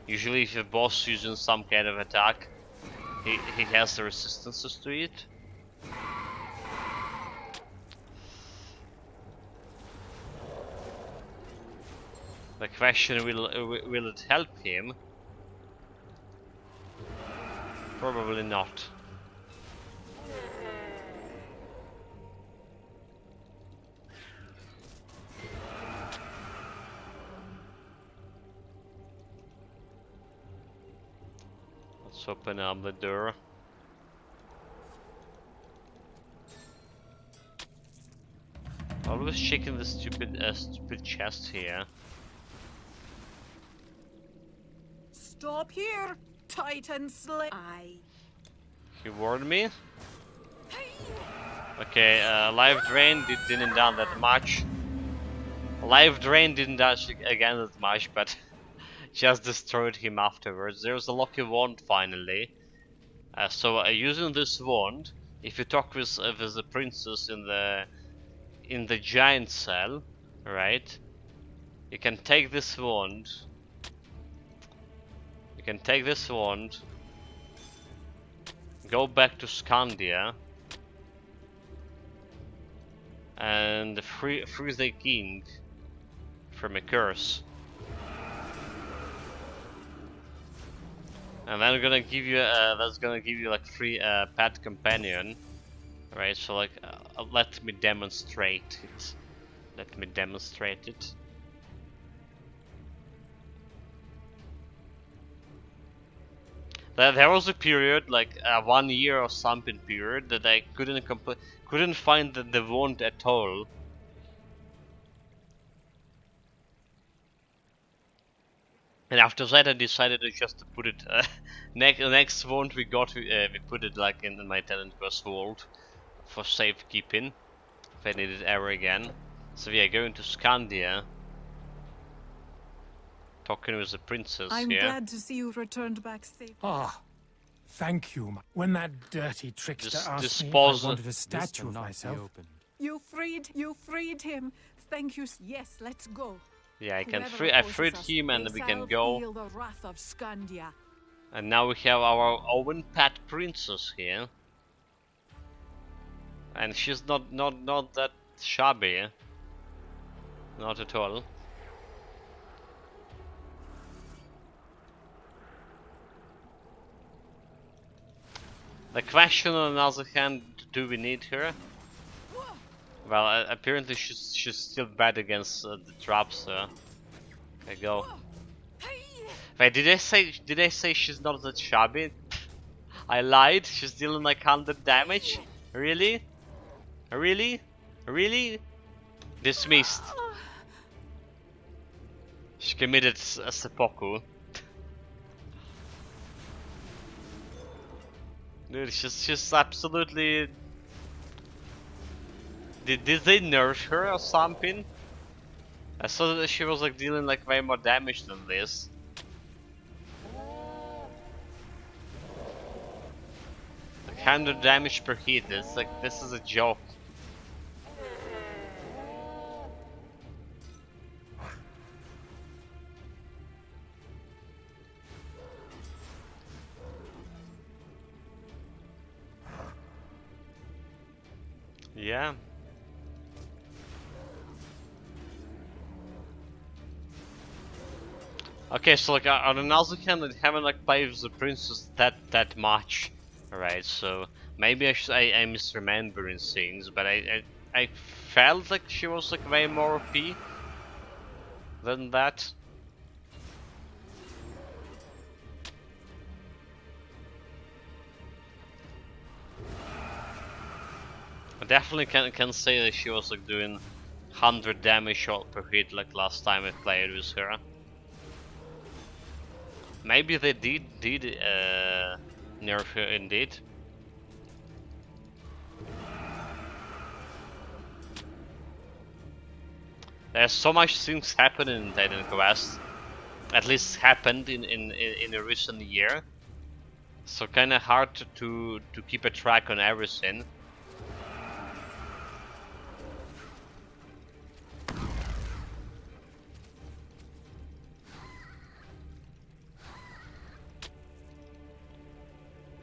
usually if a boss using some kind of attack, he has the resistances to it. The question, will it help him? Probably not. Let's open up the door. Always checking the stupid chest here. Stop here, Titan Slay. I. He warned me. Okay, Life Drain didn't down that much. Life Drain didn't dash again that much, but just destroyed him afterwards. There's a lucky wand finally. So using this wand, if you talk with the princess in the giant cell, right? You can take this wand. You can take this wand. Go back to Scandia. And free the king from a curse. And then gonna give you that's gonna give you like free pet companion, right? So like let me demonstrate it. Let me demonstrate it. There was a period, like 1 year or something period, that I couldn't find the wand at all. And after that, I decided to just put it next wand we got. We put it like in my Talent Quest vault for safekeeping if I need it ever again. So we are going to Scandia, talking with the princess I'm here. glad to see you returned back safe. Ah, thank you. When that dirty trickster Just asked me dispose if I wanted a This statue of cannot be myself, opened. You freed him. Thank you. Yes, let's go. Yeah, I Whoever I opposes freed us, him and they we shall can go. feel the wrath of Scandia. And now we have our own pet princess here. And she's not that shabby. Not at all. The question on the other hand, do we need her? Well, apparently she's still bad against the traps, so okay, go. Wait, did I say she's not that shabby? I lied. She's dealing like 100 damage. Really? Really? Really? Dismissed. She committed a seppuku. Dude, she's absolutely. Did they nerf her or something? I saw that she was like dealing like way more damage than this. Like 100 damage per hit. It's like this is a joke. Yeah. Okay, so like on another hand, I haven't like played with the princess that much, right? So maybe I'm misremembering things, but I felt like she was like way more OP than that. I definitely can say that she was like doing 100 damage shot per hit like last time I played with her. Maybe they did nerf her indeed. There's so much things happening in Titan Quest. At least happened in a recent year. So kinda hard to keep a track on everything.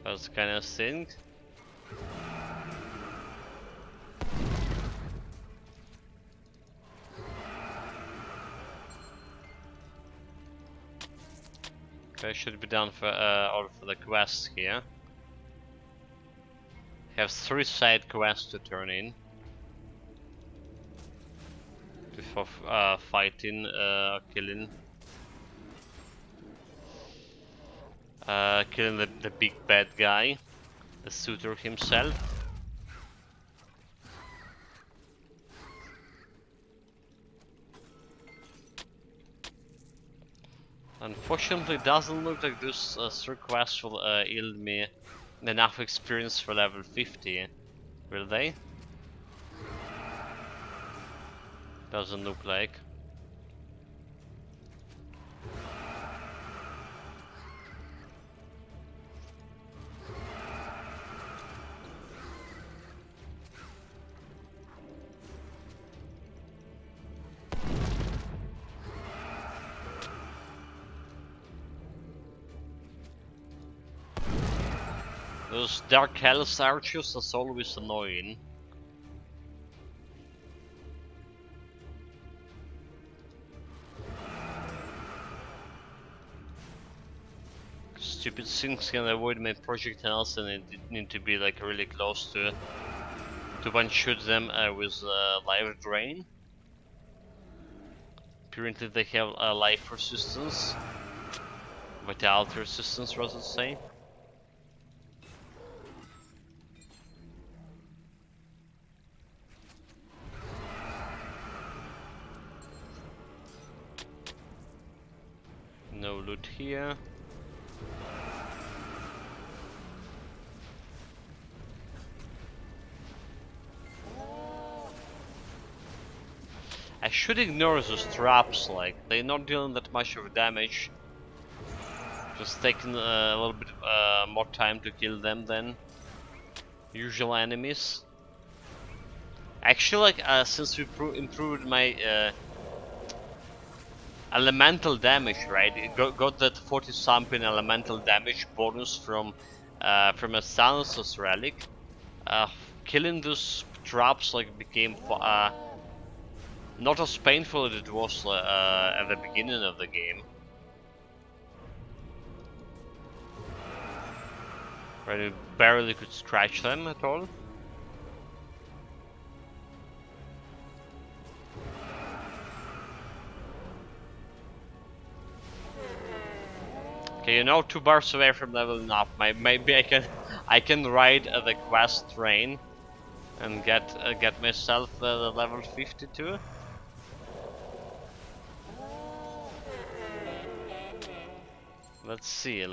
Those kind of things. Okay, should be done for all for the quests here. Have 3 side quests to turn in before fighting, killing. Killing the big bad guy, the suitor himself. Unfortunately, it doesn't look like this quest will yield me enough experience for level 50. Will they? Doesn't look like. Those Dark Hells archers are always annoying. Stupid things can avoid my projectiles, and I need to be like really close to one-shot them with live drain. Apparently they have life resistance, vitality resistance, rather to say. No loot here. I should ignore those traps, like, they're not dealing that much of damage. Just taking a little bit more time to kill them than usual enemies. Actually, like, since we improved my elemental damage, right? It got that 40 something elemental damage bonus from a Thanatos relic. Killing those traps like became not as painful as it was at the beginning of the game. Right, we barely could scratch them at all. Okay, you're now 2 bars away from leveling up. Maybe I can ride the quest train and get myself the level 52. Let's see.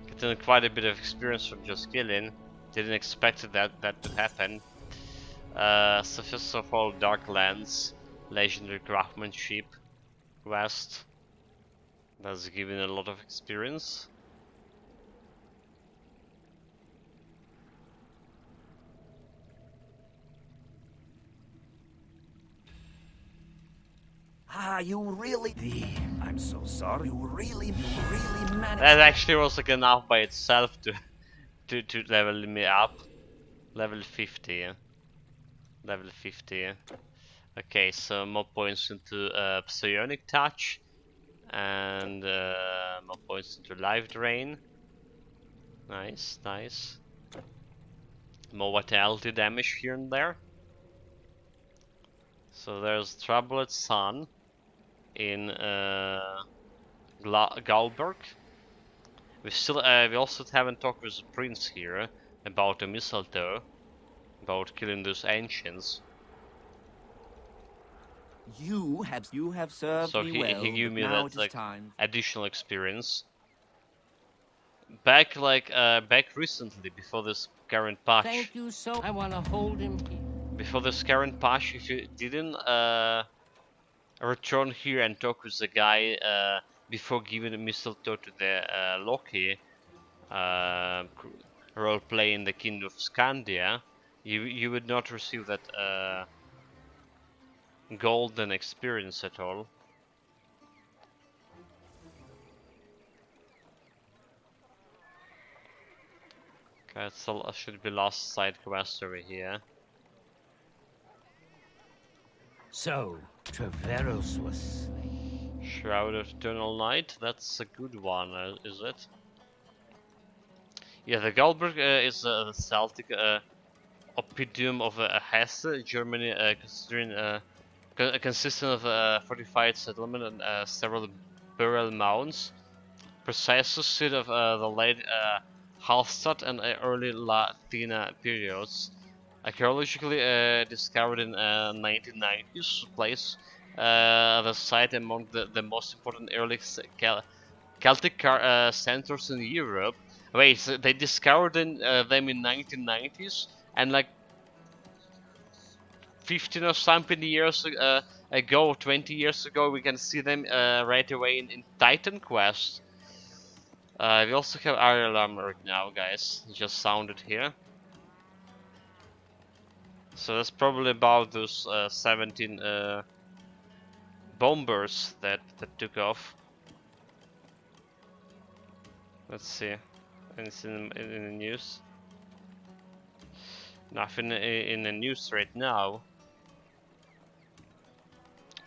Getting quite a bit of experience from just killing. Didn't expect that to happen. So first of all, Darklands, Legendary Craftsmanship quest. That's giving a lot of experience. You really... I'm so sorry. You really managed... That actually was like enough by itself to level me up. Level 50. Yeah. Level 50. Yeah. Okay, so more points into Psionic Touch, and more points into Life Drain. Nice. More vitality damage here and there. So there's Troubled Sun in Galberg. We also haven't talked with the Prince here about the mistletoe, about killing those ancients. You have served So me well, he gave but me now that it is like time. additional experience. Back recently, before this current patch. Thank you so. I want to hold him here. Before this current patch, if you didn't return here and talk with the guy before giving the mistletoe to the Loki role play in the Kingdom of Scandia, you would not receive that golden experience at all. Okay, so should be last side quest over here. So, Traveros was... Shroud of Eternal Night, that's a good one, is it? Yeah, the Galberg is the Celtic oppidum of Hesse, Germany, considering consisting of a fortified settlement and several burial mounds, precisely suit of the late Hallstatt and early Latina periods. Archaeologically discovered in 1990s, place the site among the most important early Celtic centers in Europe. Wait, so they discovered them in 1990s, and like 15 or something years ago, 20 years ago, we can see them right away in Titan Quest. We also have Iron Alarm right now, guys. It just sounded here. So that's probably about those 17 bombers that took off. Let's see. Anything in the news? Nothing in the news right now.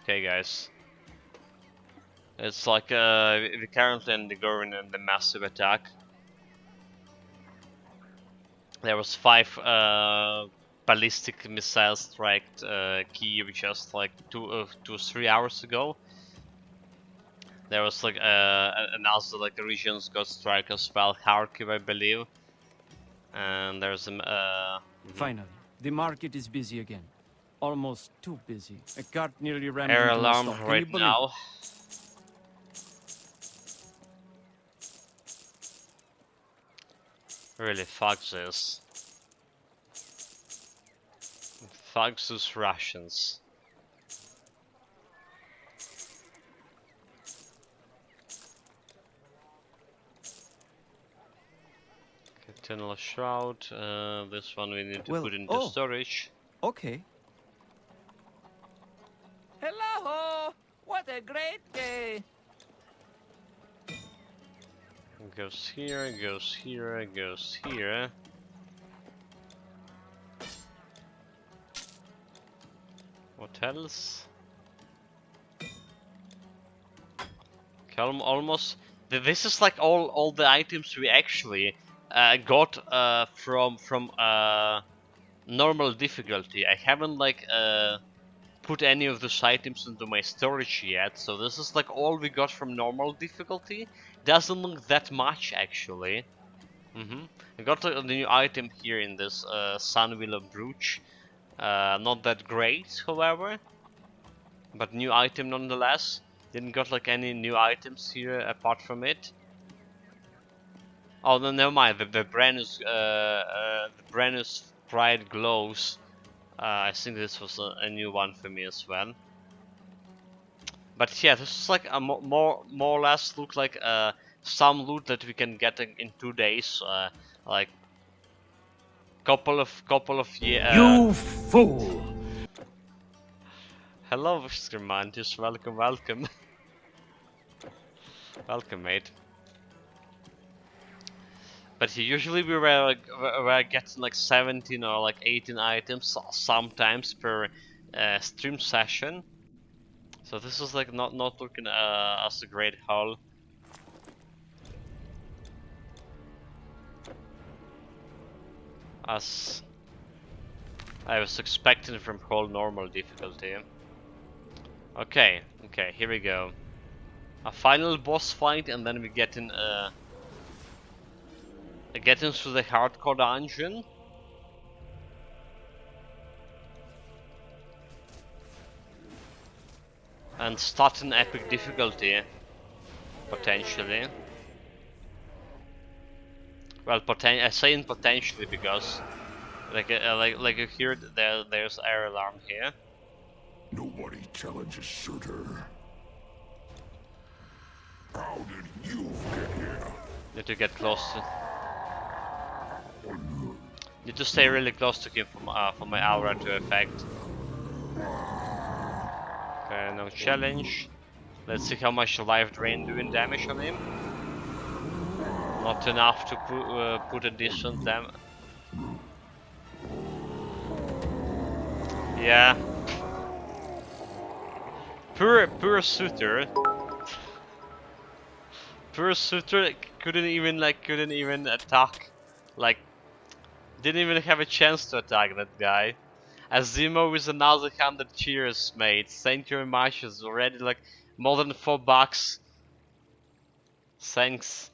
Okay, guys. It's like we're currently undergoing the massive attack. There was 5 ballistic missiles striked Kyiv just like 2 or 3 hours ago. There was like another like regions got struck as well, Kharkiv I believe. And there's Finally, the market is busy again. Almost too busy. A cart nearly rammed air into my alarm stall. Can you right believe now. Really, fuck this. Fuck those Russians. Tunnel Shroud, this one we need to Well, put into storage. Okay. Hello! What a great day! It goes here, it goes here, it goes here. What else? Okay, almost. This is like all the items we actually got from normal difficulty. I haven't like put any of those items into my storage yet, so this is like all we got from normal difficulty. Doesn't look that much actually. I got the new item here in this Sunwillow Brooch. Not that great, however, but new item nonetheless. Didn't got like any new items here apart from it. Oh no, never mind. The Brennus Pride Glows. I think this was a new one for me as well. But yeah, this is like a more or less look like some loot that we can get in 2 days. Like couple of years. You fool! Hello, Scrimantis. Welcome, welcome. Welcome, mate. But usually we were getting like 17 or like 18 items sometimes per stream session. So this is like not looking as a great haul. As I was expecting from whole normal difficulty. Okay, here we go. A final boss fight, and then we get in through the hardcore dungeon. And start an epic difficulty, potentially. Well, I say potentially because, like you hear, there's air alarm here. Nobody challenges Surtur. How did you get here? Need to get close to. Need to stay really close to him for my aura to affect. Okay, no challenge. Let's see how much life drain doing damage on him. Not enough to put a decent damage. Yeah. Poor Surtur. Poor Surtur couldn't even attack. Like, didn't even have a chance to attack that guy. Azimo with another 100 cheers, mate. Thank you very much. It's already like more than $4. Thanks.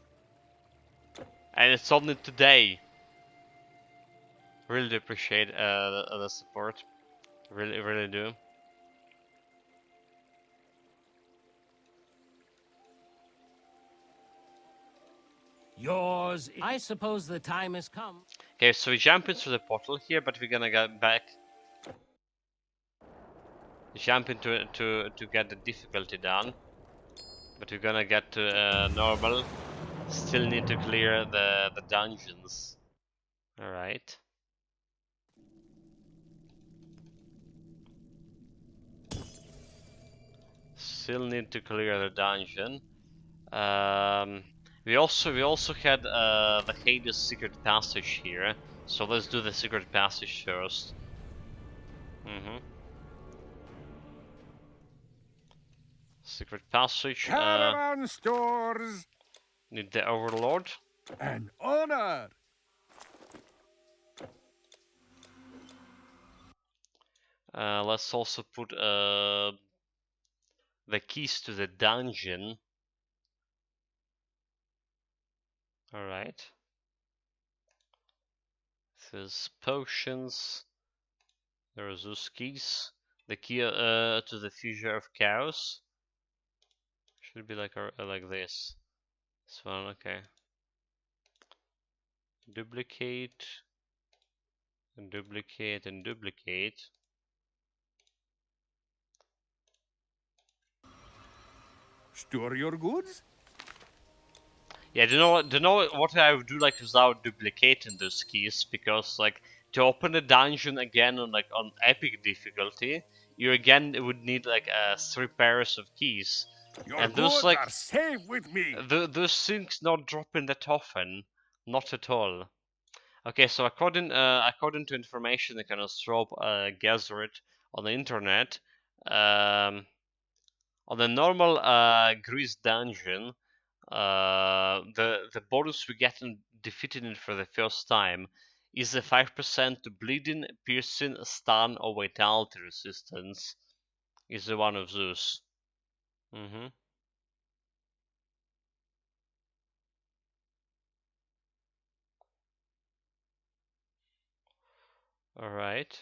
And it's only today. Really appreciate the support. Really do. Yours. I suppose the time has come. Okay, so we jump into the portal here, but we're gonna get back. Jump into to get the difficulty down, but we're gonna get to normal. Still need to clear the dungeons. All right. Still need to clear the dungeon. We also had the Hades secret passage here, so let's do the secret passage first. Secret passage. Caravan stores. Need the Overlord. An honor. Let's also put the keys to the dungeon. Alright. This is potions. There are those keys. The key to the Fissure of Chaos. Should be like this. This one, okay. Duplicate. And duplicate and duplicate. Store your goods. Yeah, do you know what I would do like without duplicating those keys? Because like to open the dungeon again on epic difficulty, you again would need like 3 pairs of keys. Your And those goods like are safe with me. those things not dropping that often, not at all. Okay, so according to information I kind of gathered on the internet, on the normal Grease dungeon, the bonus we get in defeating it for the first time is a 5% to bleeding, piercing, stun, or vitality resistance. Is one of those. All right.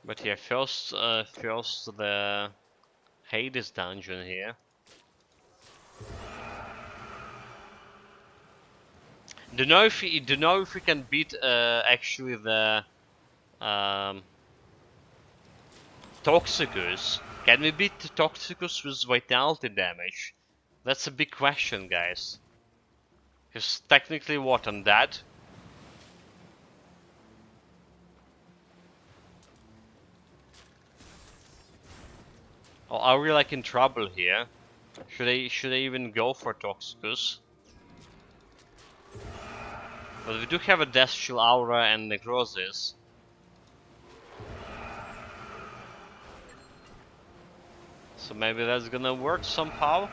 But yeah, first the Hades dungeon here. Do you know if we can beat actually the Toxicus? Can we beat the Toxicus with vitality damage? That's a big question, guys. Because technically, what, undead? Or are we like in trouble here? Should I even go for Toxicus? But we do have a Death Shield Aura and Necrosis. So maybe that's gonna work somehow.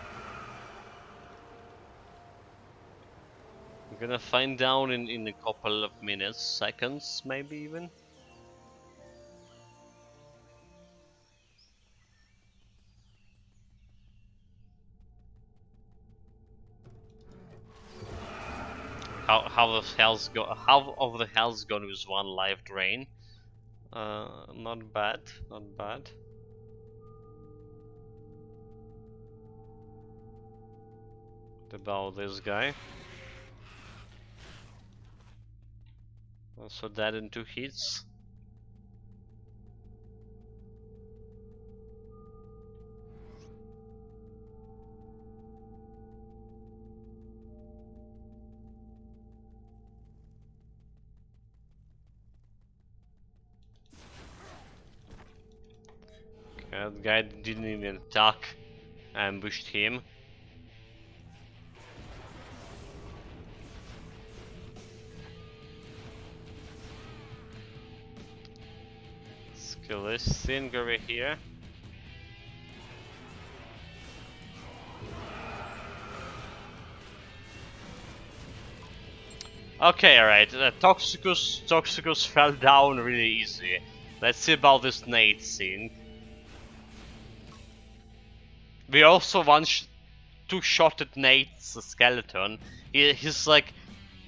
We're gonna find out in a couple of minutes, seconds maybe even. How of the hell's gone with 1 life drain? Not bad, not bad. What about this guy? Also dead in 2 hits. That guy didn't even attack, ambushed him. Let's kill this thing over here. Okay, alright. Toxicus fell down really easy. Let's see about this nade scene. We also two-shot at Nate's skeleton. He's like,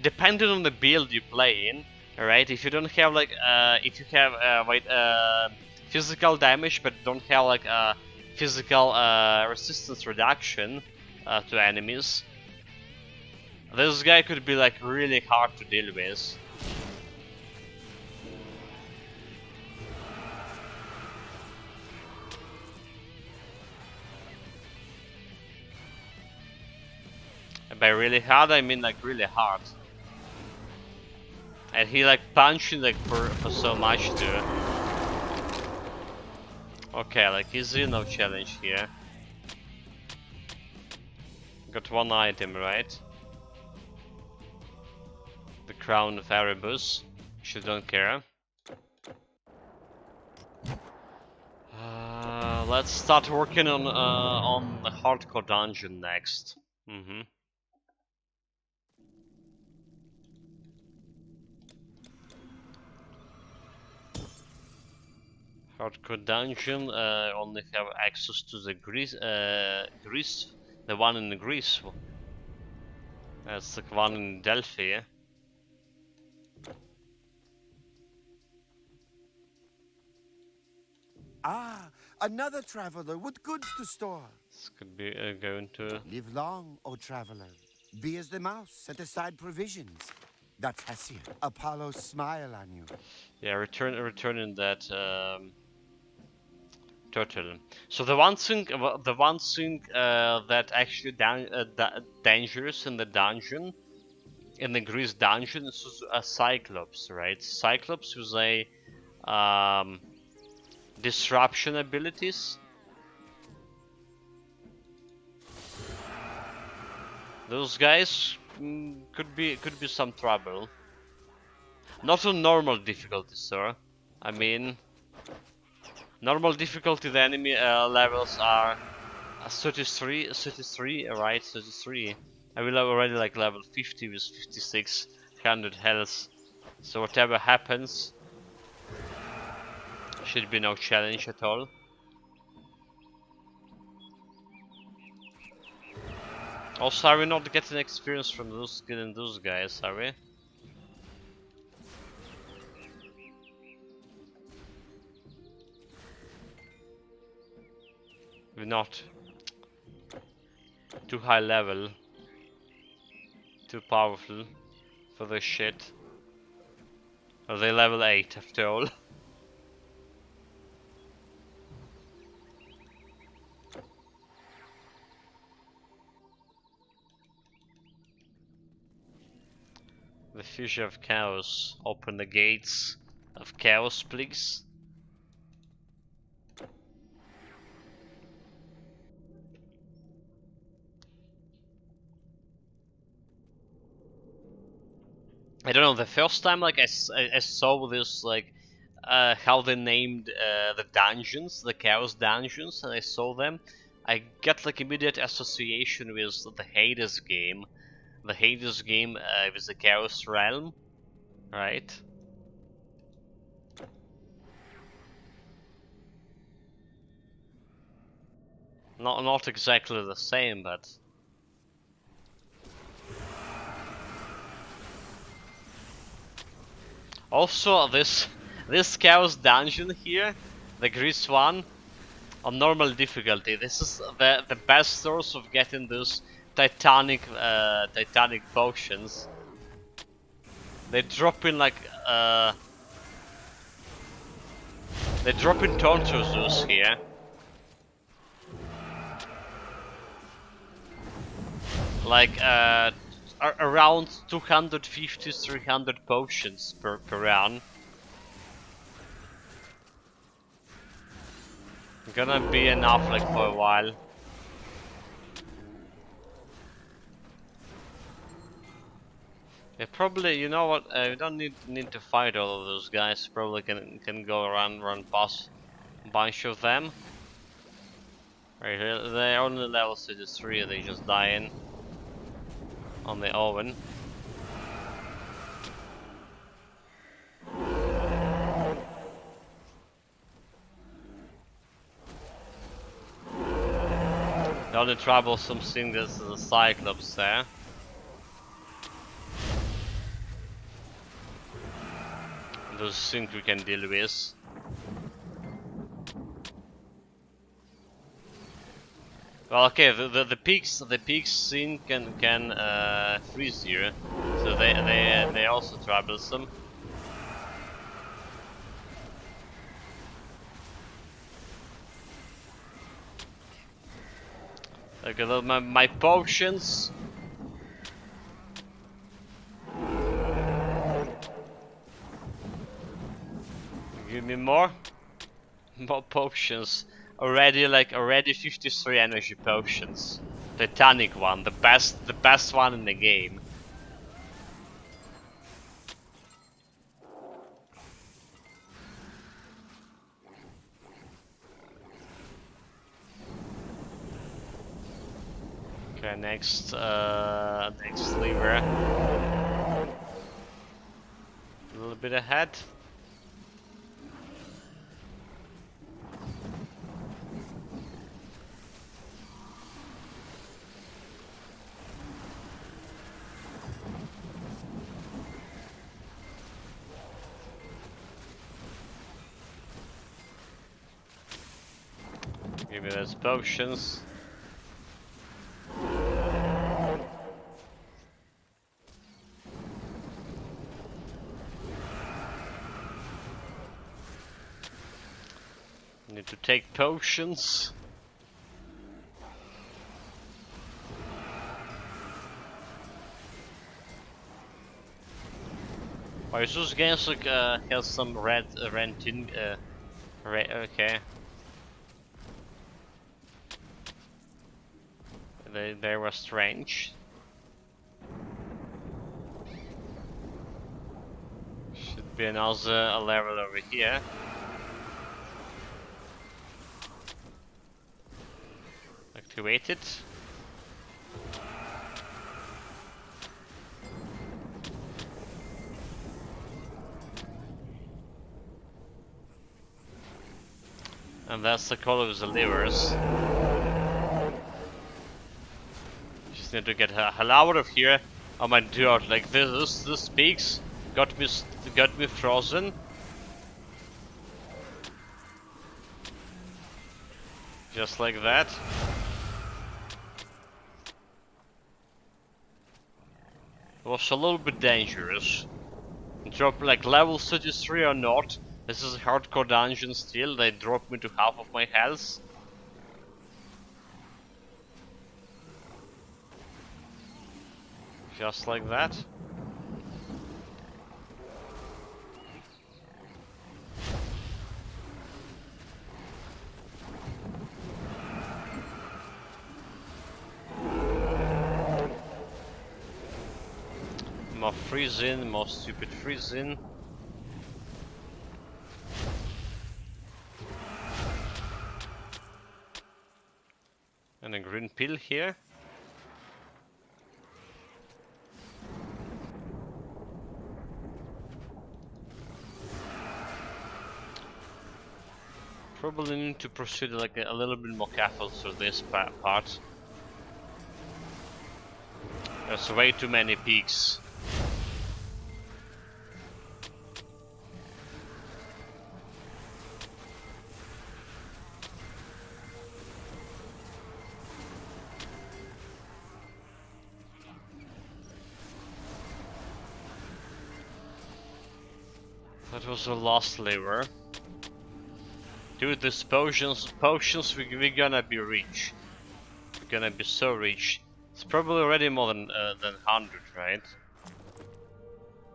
depending on the build you play in, alright? If you don't have like, if you have physical damage but don't have like physical resistance reduction to enemies, this guy could be like really hard to deal with. And by really hard, I mean like really hard. And he like punching like for so much too. Okay, like easy, no challenge here. Got one item, right? The Crown of Erebus. She don't care. Let's start working on the hardcore dungeon next. Hardcore dungeon. Only have access to the Greece, the one in Greece. That's the one in Delphi. Ah, another traveler with goods to store. This could be going to. Live long, O traveler. Be as the mouse, set aside provisions. That's Hestia. Apollo's smile on you. Yeah, returning that turtle. So the one thing that actually dangerous in the dungeon, in the Greece dungeon, is a Cyclops, right? Cyclops with a disruption abilities. Those guys could be some trouble. Not on normal difficulty, sir. I mean, normal difficulty the enemy levels are 33, right? 33. I will have already like level 50 with 5600 health. So whatever happens, should be no challenge at all. Also, are we not getting experience from killing those guys, are we? We're not. Too high level. Too powerful for this shit. Are they level 8 after all? The Fusion of Chaos. Open the gates of Chaos, please. I don't know, the first time like I saw this like how they named the dungeons, the Chaos dungeons, and I saw them, I got like immediate association with the Hades game. The Hades game with the Chaos Realm, right? Not exactly the same, but also this Chaos dungeon here, the Greece one, on normal difficulty. This is the best source of getting those Titanic potions. They drop in like they drop in Tortosus here. Like around 250-300 potions per run. Gonna be enough like for a while. Yeah, probably, you know what, we don't need to fight all of those guys. Probably can go around, run past a bunch of them. Right here, they're only level 33, they just dying on the oven. The only troublesome thing is the Cyclops there. Those things we can deal with. Well, okay, the peaks scene can freeze here, so they also troublesome. Okay, my potions. Give me more potions. Already 53 energy potions. Titanic one, the best one in the game. Okay, next lever. A little bit ahead. Give me those potions. Need to take potions. Why is this game like has some red renting okay. They were strange. Should be another level over here. Activate it. And that's the call of the levers. Just need to get the hell out of here. Oh my god, like this peaks got me frozen. Just like that. It was a little bit dangerous. Drop like level 33 or not. This is a hardcore dungeon still. They dropped me to half of my health. Just like that. More freezing, more stupid freezing. And a green pill here. Probably need to proceed like a little bit more careful through this part. There's way too many peaks. That was the last lever. Dude, these potions we're gonna be rich. We're gonna be so rich. It's probably already more than 100, right?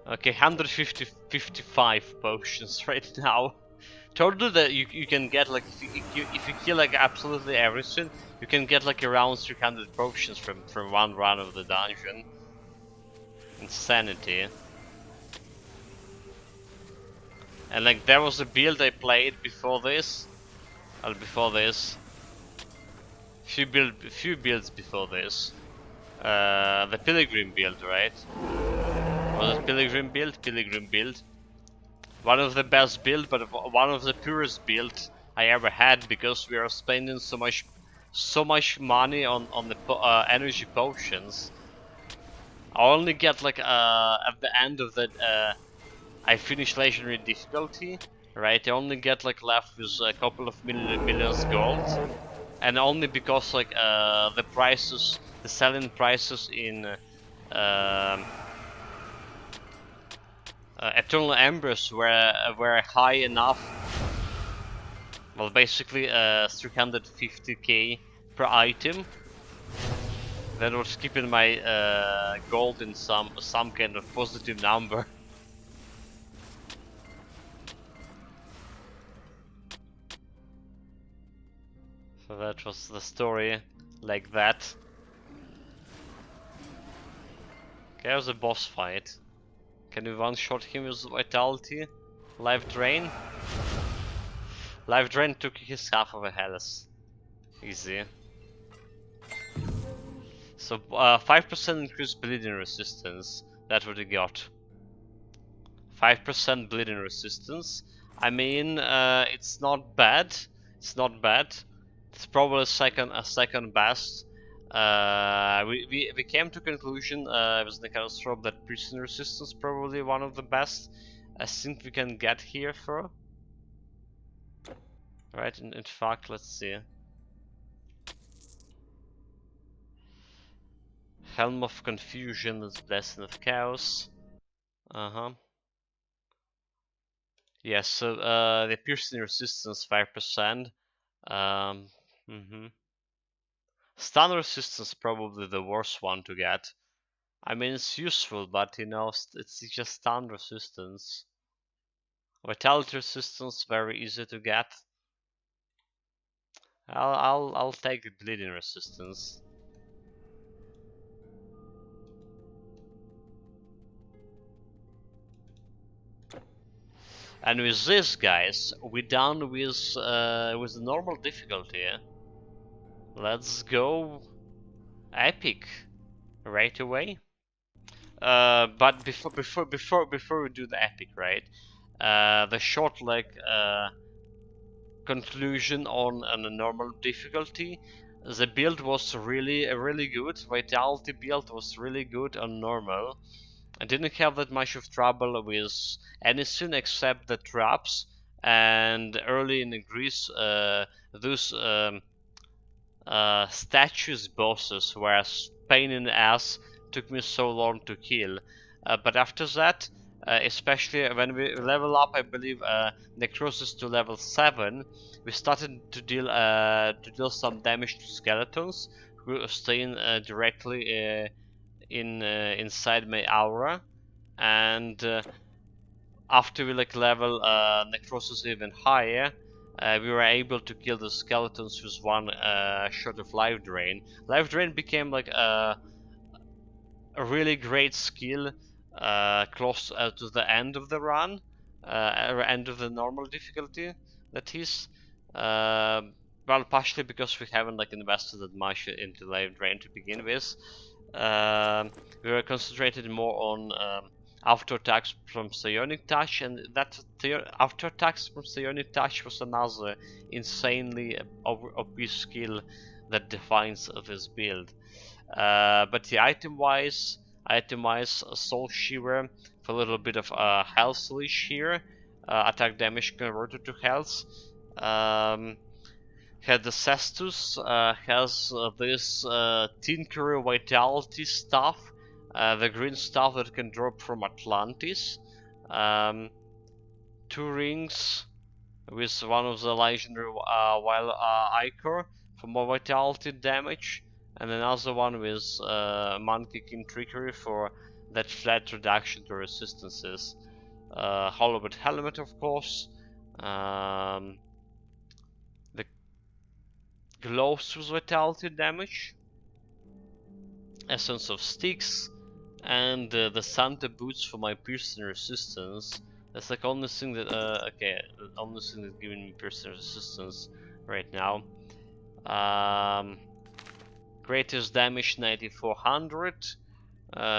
Okay, 155 potions right now. Told you that you can get like if you kill like absolutely everything, you can get like around 300 potions from one run of the dungeon. Insanity. And like there was a build I played before this, few builds before this. The Pilgrim build, right? Was it Pilgrim build? Pilgrim build. One of the best build, but one of the purest builds I ever had because we are spending so so much money on the energy potions. I only get like at the end of the I finish legendary difficulty, right? I only get like left with a couple of millions gold, and only because like the prices, the selling prices in Eternal Embers were high enough. Well, basically 350k per item. That was keeping my gold in some kind of positive number. So that was the story, like that. Okay, that was a boss fight. Can we one-shot him with Vitality? Life Drain? Life Drain took his half of a health. Easy. So 5% increased bleeding resistance. That's what we got. 5% bleeding resistance. I mean, it's not bad. It's not bad. It's probably a second best. We came to conclusion with the catastrophe that piercing resistance probably one of the best I think we can get here for. Right, in fact, let's see. Helm of Confusion is Blessing of Chaos. Yes, so the piercing resistance 5%. Stun resistance probably the worst one to get. I mean, it's useful, but you know, it's just stun resistance. Vitality resistance very easy to get. I'll take bleeding resistance. And with this, guys, we're done with the normal difficulty. Let's go epic right away. But before we do the epic, right? The short conclusion on a normal difficulty. The build was really good. Vitality build was really good on normal. I didn't have that much of trouble with anything except the traps. And early in Greece, those statues bosses were a pain in the ass. Took me so long to kill. But after that, especially when we level up, I believe Necrosis to level 7, we started to deal some damage to skeletons who were staying directly inside my aura, and after we level Necrosis even higher, we were able to kill the skeletons with one shot of Life Drain. Life Drain became like a really great skill close to the end of the run, end of the normal difficulty, that is. Well, partially because we haven't invested that much into Life Drain to begin with. We were concentrated more on after attacks from Psionic Touch, and that after attacks from Psionic Touch was another insanely OP skill that defines this build. But yeah, item-wise, Soul Shiver for a little bit of health leash here, attack damage converted to health. Had the Cestus, has this Tinkerer Vitality stuff, the green stuff that can drop from Atlantis. 2 rings with one of the legendary Wild Ichor for more Vitality damage, and another one with Monkey King Trickery for that flat reduction to resistances. Hollowed Helmet, of course. The gloves with Vitality damage. Essence of Sticks. And the Santa Boots for my piercing resistance. That's like only thing that okay, the only thing that's giving me piercing resistance right now. Greatest damage 9400.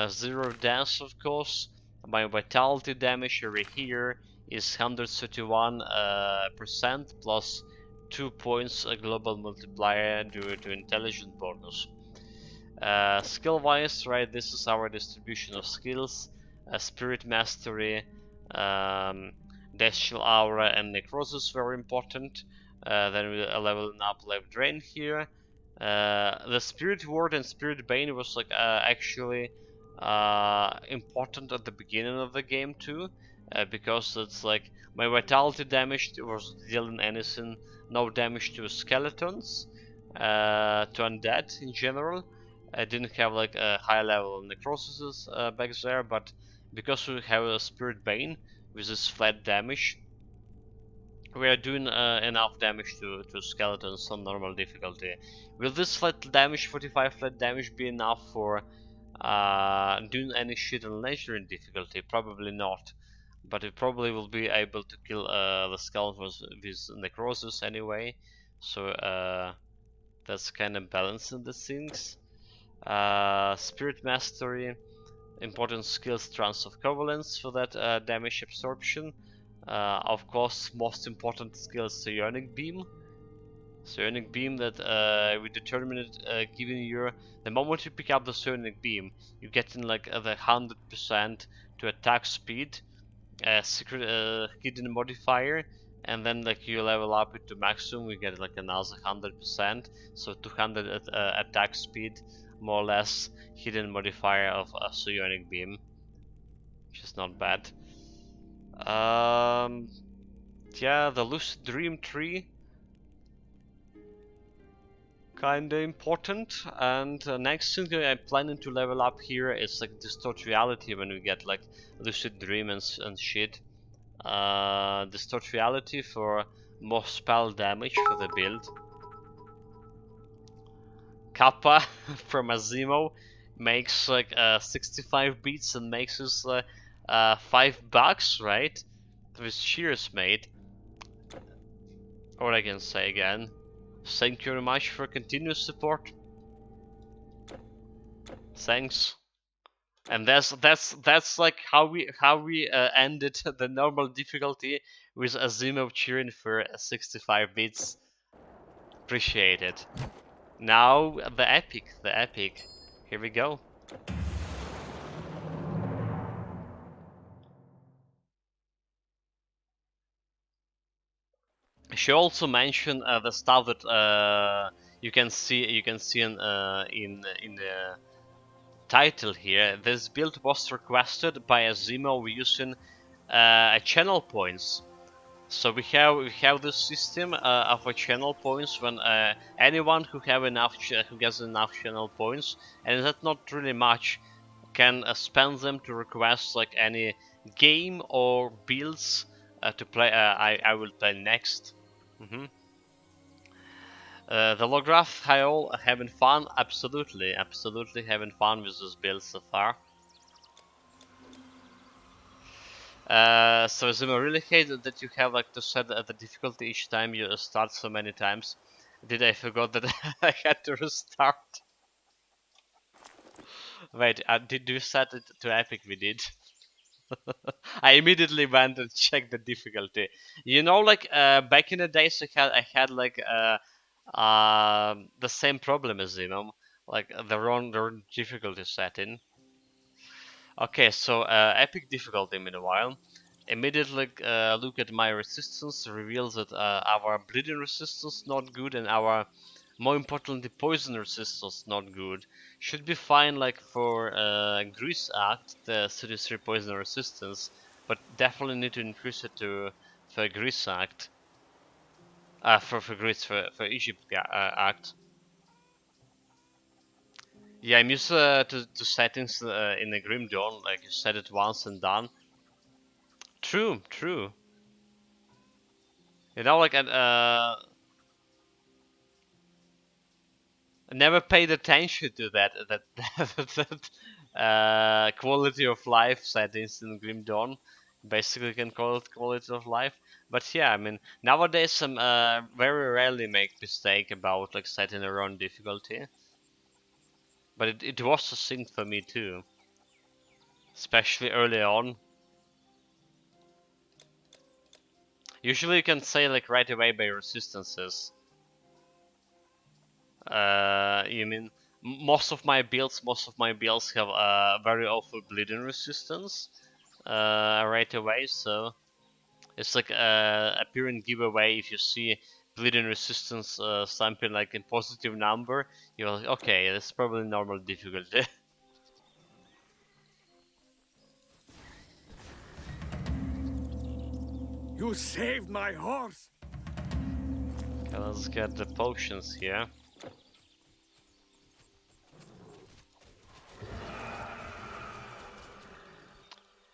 0 deaths, of course. My vitality damage over here is 131% plus 2 points a global multiplier due to intelligence bonus. Skill wise, right, this is our distribution of skills. Spirit mastery, Dacial aura and necrosis very important. Then we're leveling up Life Drain here. The Spirit Ward and Spirit Bane was like actually important at the beginning of the game too, because it's like my vitality damage was dealing anything, no damage to skeletons, to undead in general. I didn't have like a high level of necrosis back there, but because we have a Spirit Bane with this flat damage, we are doing enough damage to skeletons on normal difficulty. Will this flat damage, 45 flat damage, be enough for doing any shit on legendary difficulty? Probably not. But we probably will be able to kill the skeletons with necrosis anyway. So that's kind of balancing the things. Spirit Mastery, important skills, Trance of Covalence for that damage absorption. Of course, most important skill is Psionic Beam. Psionic Beam that we determined giving you the moment you pick up the Psionic Beam, you get in like the 100% to attack speed, secret hidden modifier, and then like you level up it to maximum, you get like another 100%, so 200 attack speed, more or less hidden modifier of a Psionic Beam, which is not bad. Yeah, the Lucid Dream tree, kinda important. And next thing I'm planning to level up here is like Distort Reality when we get like Lucid Dream and shit. Distort Reality for more spell damage for the build. Kappa from Azimo makes like 65 beats and makes us $5, right? With cheers, mate. What I can say again. Thank you very much for continuous support. Thanks. And that's like how we ended the normal difficulty with Azimov cheering for 65 bits. Appreciate it. Now the epic. Here we go. I should also mention the stuff that you can see in the title here. This build was requested by Azimo using channel points. So we have this system of channel points when anyone who gets enough channel points, and that's not really much, can spend them to request like any game or builds to play. I will play next. The Lograph Hyol having fun? Absolutely having fun with this build so far. So Zima really hate that you have like to set the difficulty each time you start so many times. Did I forgot that I had to restart? Wait, did you set it to epic? We did. I immediately went and checked the difficulty. You know, like back in the days, I had like the same problem as Zimom, like the wrong difficulty setting. Okay, so epic difficulty. Meanwhile, immediately look at my resistance. Reveals that our bleeding resistance not good, and our more importantly poison resistance not good. Should be fine like for Grease Act, the 33 poison resistance, but definitely need to increase it to for Grease Act. For Egypt Act. Yeah, I'm used to settings in the Grim Dawn, like you set it once and done. True. You know, like I never paid attention to that quality of life settings in Grim Dawn. Basically, you can call it quality of life. But yeah, I mean, nowadays I'm very rarely make mistake about like setting a wrong difficulty. But it was a thing for me too, especially early on. Usually you can say like right away by resistances. You mean most of my builds have very awful bleeding resistance right away, so it's like a apparent giveaway. If you see bleeding resistance something like in positive number, you're like, okay, that's probably normal difficulty. You saved my horse. Okay, let's get the potions here.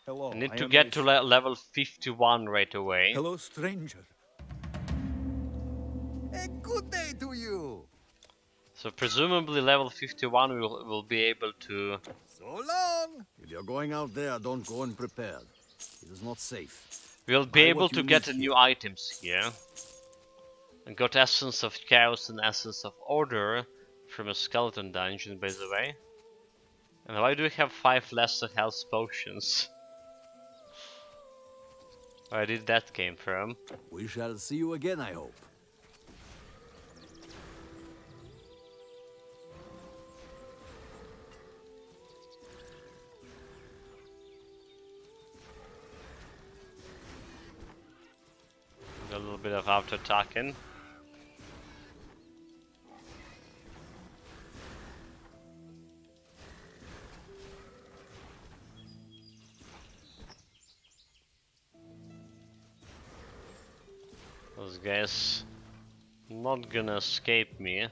Hello. I need I to am get a to level 51 right away. Hello, stranger. A good day to you. So presumably level 51 will be able to... So long. If you're going out there, don't go unprepared. It is not safe. We'll be Buy able what to you get need new here. items here. I got Essence of Chaos and Essence of Order from a skeleton dungeon, by the way. And why do we have 5 lesser health potions? Where did that came from? We shall see you again, I hope. A little bit of auto attacking. Those guys not gonna escape me.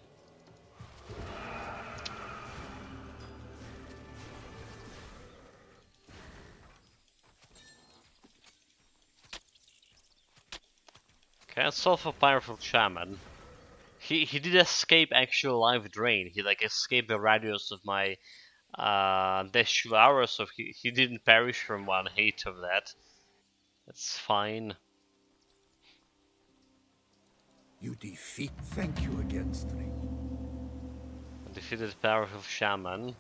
Okay, that's all for Powerful Shaman. He did escape actual life drain. He like escaped the radius of my dash hour, so he didn't perish from one hit of that. That's fine. You defeat. Thank you again, stranger. Defeated Powerful Shaman.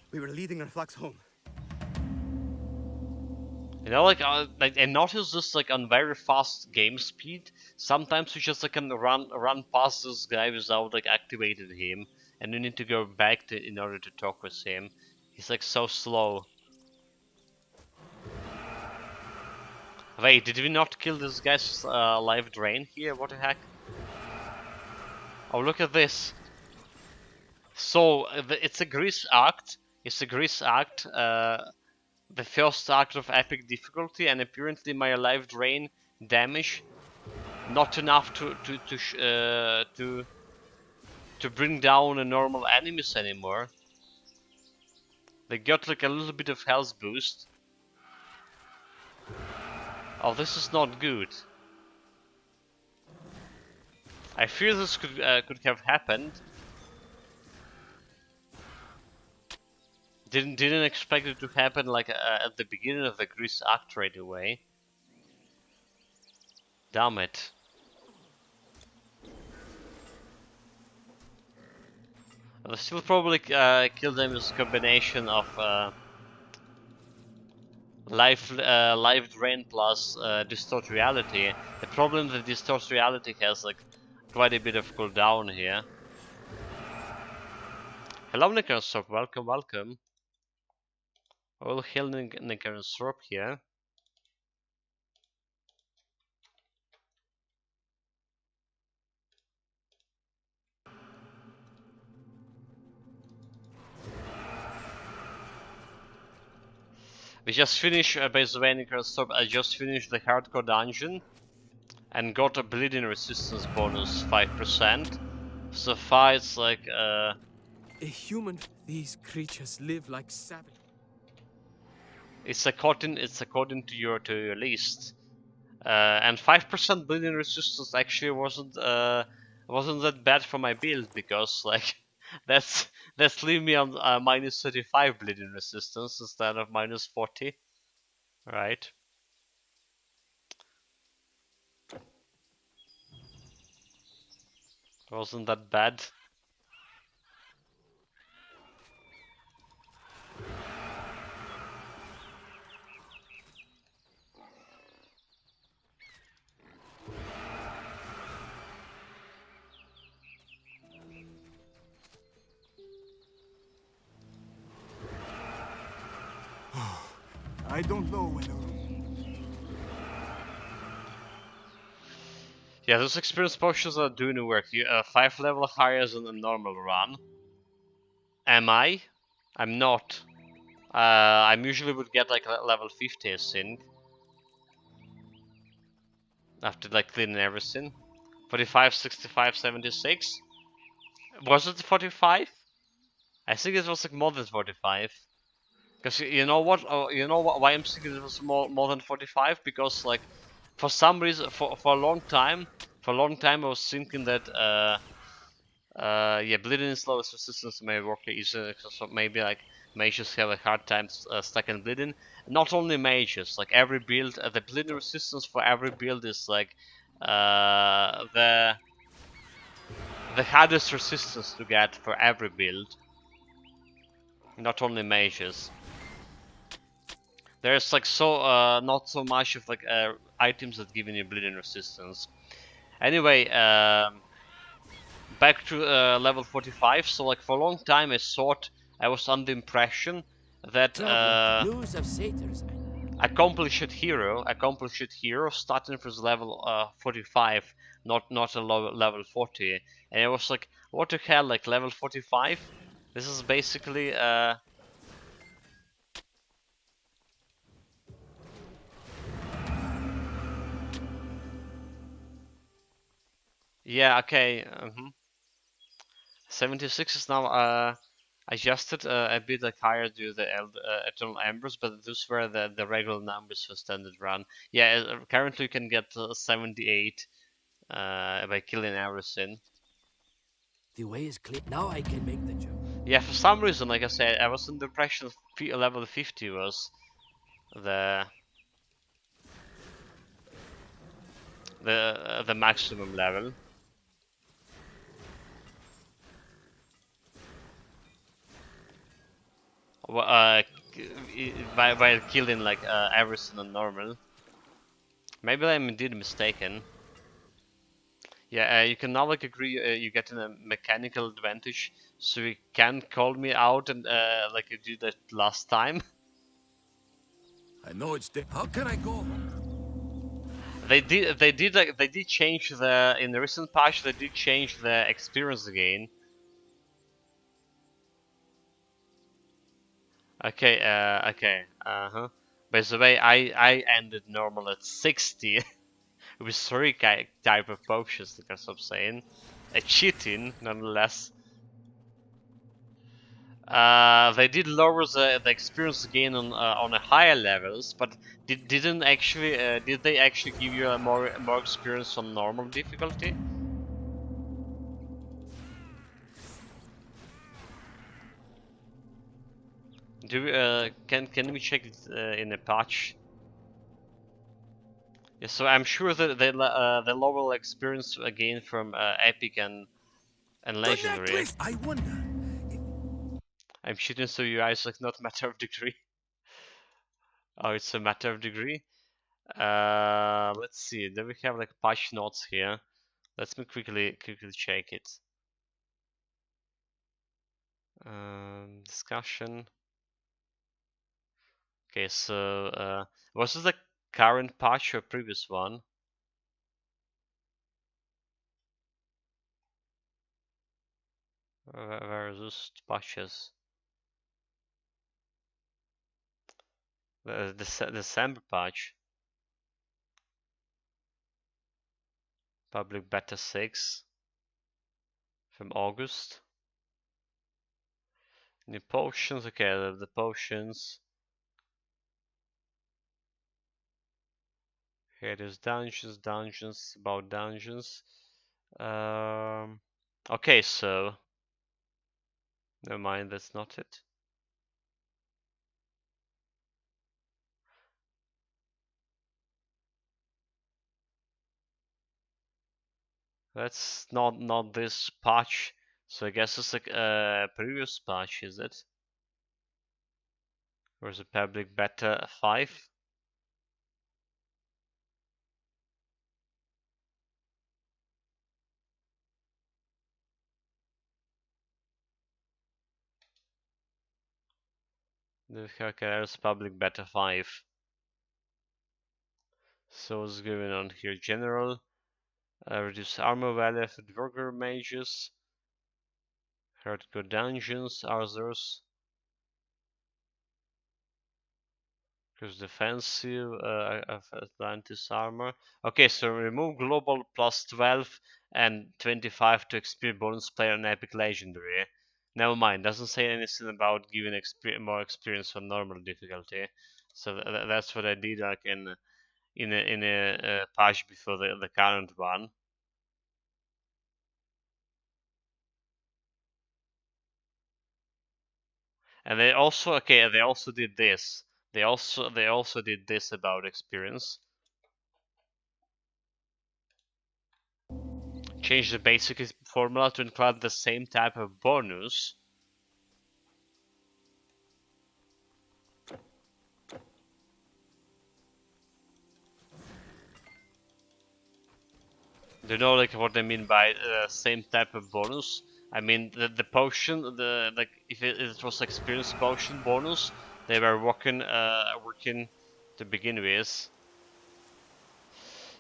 We were leading our flocks home. You know, like I noticed this like on very fast game speed. Sometimes you just like can run past this guy without like activating him, and you need to go back to in order to talk with him. He's like so slow. Wait, did we not kill this guy's life drain here? What the heck? Oh, look at this. So it's a Grease Act. It's a Grease Act. The first act of epic difficulty, and apparently my life drain damage not enough to bring down a normal enemies anymore. They got like a little bit of health boost. Oh, this is not good. I fear this could have happened. Didn't expect it to happen like at the beginning of the Grease Act right away. Damn it. I'll still probably kill them with a combination of life drain plus distort reality. The problem that distort reality has like quite a bit of cooldown here. Hello Necrosop, welcome. All hail Necrosop here. We just finished, by the way, Necrosop, I just finished the hardcore dungeon and got a bleeding resistance bonus 5%. So far it's like A human. These creatures live like savages. it's according to your list. And 5% bleeding resistance actually wasn't that bad for my build, because like that's leave me on minus 35 bleeding resistance instead of minus 40, right? Wasn't that bad? I don't know whether... Yeah, those experience potions are doing the work. You 5 level higher than a normal run. Am I? I'm not. I usually would get like level 50, I think. After like cleaning everything. 45, 65, 76. Was it 45? I think it was like more than 45. Because you know what? You know what? Why I'm thinking it was more than 45? Because like, for some reason, for a long time, I was thinking that yeah, bleeding is lowest resistance may work easier. So maybe like mages have a hard time stacking bleeding. Not only mages, like every build, the bleeding resistance for every build is like the hardest resistance to get for every build. Not only mages. There's like not so much of like items that give you bleeding resistance. Anyway, back to level 45. So like for a long time I thought I was under the impression that Traveler, news of satyrs. accomplished hero starting from level 45, not a level 40, and I was like, what the hell, like level 45? This is basically yeah, okay. 76 is now adjusted a bit like higher due to the Eternal Embers, but those were the regular numbers for standard run. Yeah, currently you can get 78 by killing everything. The way is clear. Now I can make the jump. Yeah, for some reason, like I said, I was in the impression level 50 was the maximum level. While killing like everything on normal. Maybe I'm indeed mistaken. Yeah, you can now like agree you get a mechanical advantage, so you can call me out and like you did that last time. I know it's there. How can I go? They did change in the recent patch. They did change the experience again. Okay, By the way, I ended normal at 60 with 3 type of potions, like I'm saying. Cheating, nonetheless. They did lower the experience gain on a higher levels, but did they actually give you a more experience on normal difficulty? Can we check it in a patch? Yeah, so I'm sure that the lower experience again from epic and legendary. I wonder. I'm shooting so your eyes like not matter of degree. Oh, it's a matter of degree. Let's see. Then we have like patch notes here. Let's me quickly check it. Discussion. Okay, so was this the current patch or previous one? Where are those patches? The December patch. Public beta 6 from August. New potions. Okay, the potions. Here there's dungeons, about dungeons. Okay, so never mind, that's not it. That's not this patch. So I guess it's like a previous patch, is it? Or is it public beta 5? The Hercules Public Beta 5. So what's going on here? General. Reduce armor value for Dwarger mages. Hardcore dungeons, Arthurs. Because defensive of Atlantis armor. Okay, so remove global plus 12 and 25 to experience bonus player and epic legendary. Never mind, doesn't say anything about giving more experience for normal difficulty. So that's what I did like in a patch before the current one. And they also did this. They also did this about experience. Change the basic formula to include the same type of bonus. Do you know like what I mean by same type of bonus? I mean the potion, if it was experience potion bonus, they were working to begin with.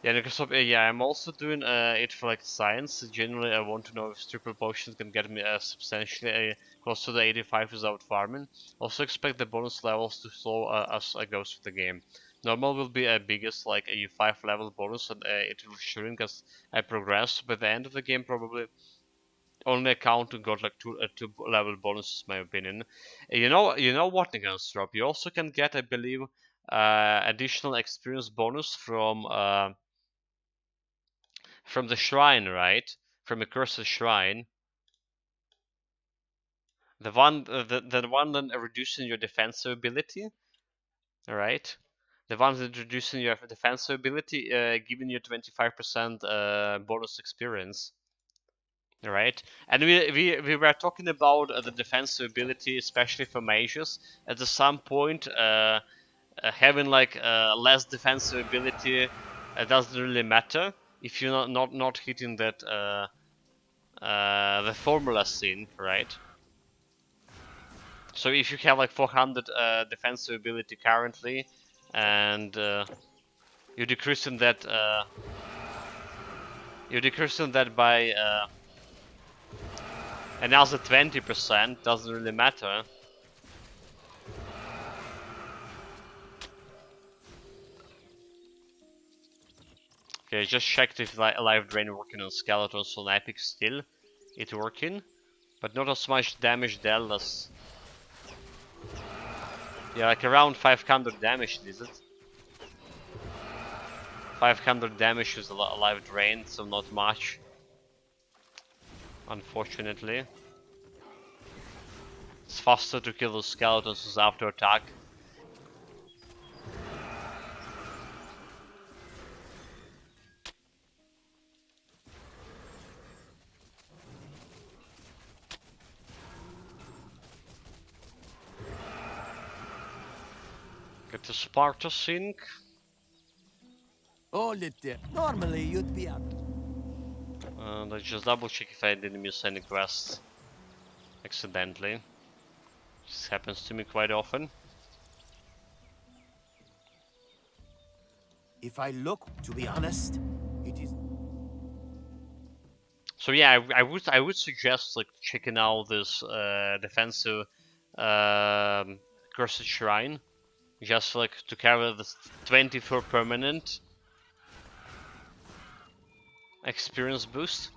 Yeah, because I'm also doing it for like science. Generally, I want to know if triple potions can get me substantially close to the 85 without farming. Also expect the bonus levels to slow as I go through the game. Normal will be a biggest like a 5 level bonus, and it will shrink as I progress. By the end of the game, probably only account to got like two level bonuses, in my opinion. You know what, Nagansrop? You also can get, I believe, additional experience bonus from the shrine, right? From a cursed shrine. The one that reducing your defensive ability, alright? The one that reducing your defensive ability, giving you 25% bonus experience. Alright? And we were talking about the defensive ability, especially for mages. At some point, having like less defensive ability doesn't really matter if you're not hitting that the formula scene, right? So if you have like 400 defensive ability currently, and you're decreasing that by another 20%, doesn't really matter. Okay, just checked if Life Drain working on skeletons on Epic still. It's working, but not as much damage dealt as... Yeah, like around 500 damage is it? 500 damage with a Life Drain, so not much. Unfortunately. It's faster to kill those skeletons with after attack. Get the Sparta Sync. Hold it there. Normally you'd be up. And I just double check if I didn't miss any quests accidentally. This happens to me quite often. If I look, to be honest, it is. So yeah, I would suggest like checking out this defensive Cursed Shrine, just like to carry the 24 permanent experience boost.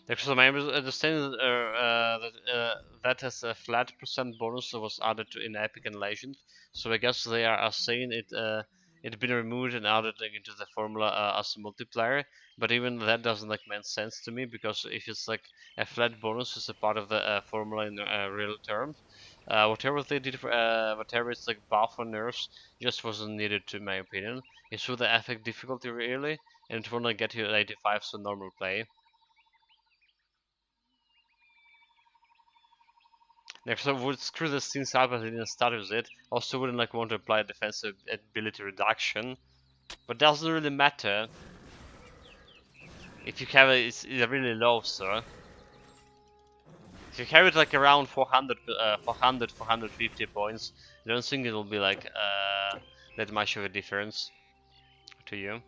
Because my understanding that has a flat percent bonus that was added to in Epic and Legend, so I guess they are saying it's been removed and added into the formula as a multiplier. But even that doesn't like make sense to me, because if it's like a flat bonus is a part of the formula in real terms, whatever they did for whatever it's like buff or nerfs just wasn't needed, to my opinion. It's through the effect difficulty really, and it won't like get you at 85, so normal play. Next, I would screw the scenes up as I didn't start with it. Also wouldn't like want to apply defensive ability reduction, but doesn't really matter if you have it's really low, sir. you have it like around 450 points, I don't think it'll be like that much of a difference to you.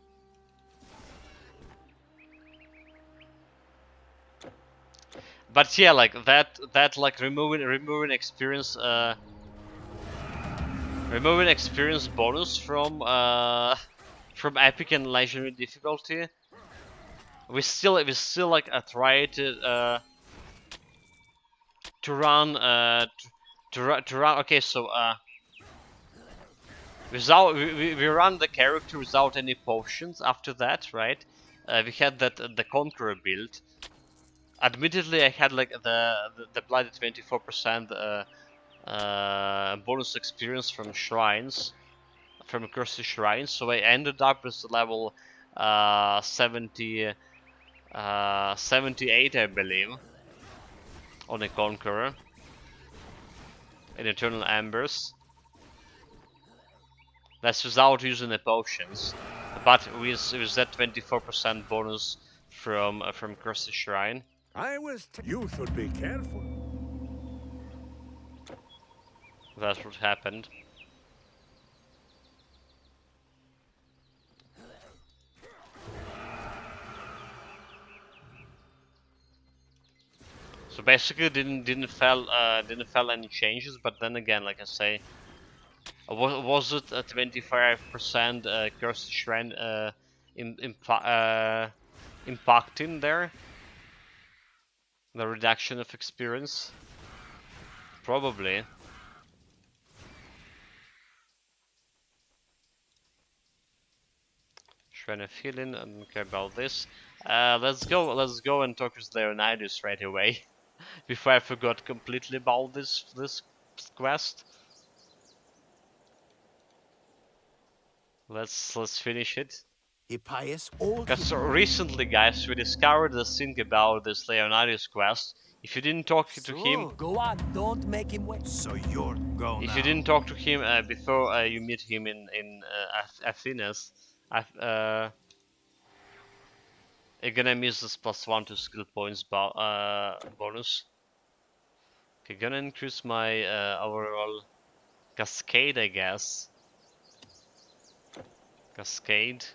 But yeah, like that like removing experience bonus from epic and legendary difficulty. We still like try to run to run. Okay, so we run the character without any potions after that, right? We had that the Conqueror build. Admittedly, I had like the bloody 24% bonus experience from shrines, from cursed shrines. So I ended up with level 78, I believe, on a Conqueror in Eternal Embers. That's without using the potions, but with that 24% bonus from Cursed Shrine. You should be careful. That's what happened. So basically, didn't fell any changes. But then again, like I say, was it a 25% Cursed Shrine impacting there? The reduction of experience? Probably. Shrine of Healing, I don't care about this. Let's go and talk with Leonidas right away. Before I forgot completely about this quest. Let's finish it. Because recently, guys, we discovered the thing about this Leonidas quest. If you didn't talk to him, go on, don't make him wait. So you're going if you didn't talk to him before you meet him in Athenas, you're gonna miss this +1 to skill points bonus. Okay, gonna increase my overall cascade, I guess. Cascade.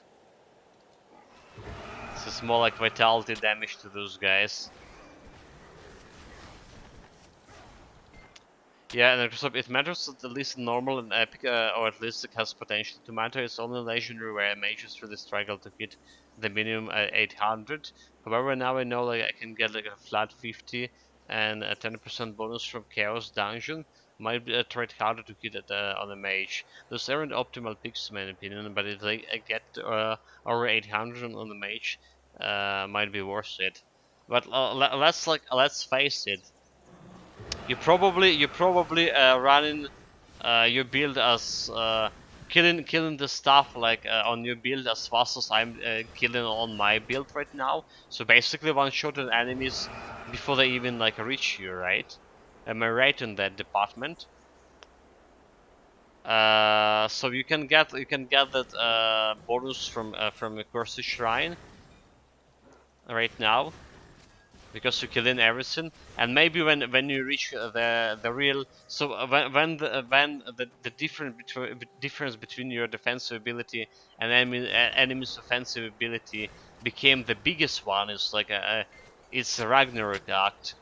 This is more like vitality damage to those guys. Yeah, and it matters at least normal and epic, or at least it has potential to matter. It's only legendary where mages really struggle to hit the minimum 800. However, now I know like I can get like a flat 50 and a 10% bonus from Chaos Dungeon. Might be try harder to hit it on a mage. Those aren't optimal picks in my opinion, but if I get over 800 on the mage, might be worth it. But let's face it. You're probably running your build as killing the stuff like on your build as fast as I'm killing on my build right now. So basically one-shotting enemies before they even like reach you, right? Am I right in that department? So you can get that bonus from a Cursed Shrine right now. Because you kill in everything, and maybe when you reach the real, so when the difference between your defensive ability and enemy's offensive ability became the biggest one is like it's a Ragnarok Act.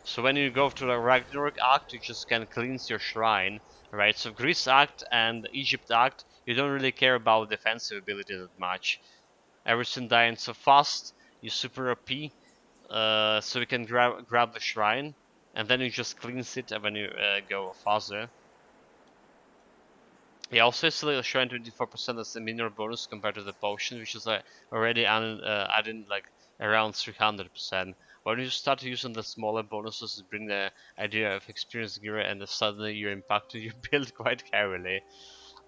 So when you go to the Ragnarok Act, you just can cleanse your shrine, right? So Greece Act and Egypt Act, you don't really care about defensive ability that much. Everything dying so fast, you super OP. So you can grab the shrine, and then you just cleanse it when you go faster. Yeah, also still shrine 24% as a minor bonus compared to the potion, which is already adding like around 300%. When you start using the smaller bonuses, it bring the idea of experience gear, and suddenly you're impacting your build quite heavily.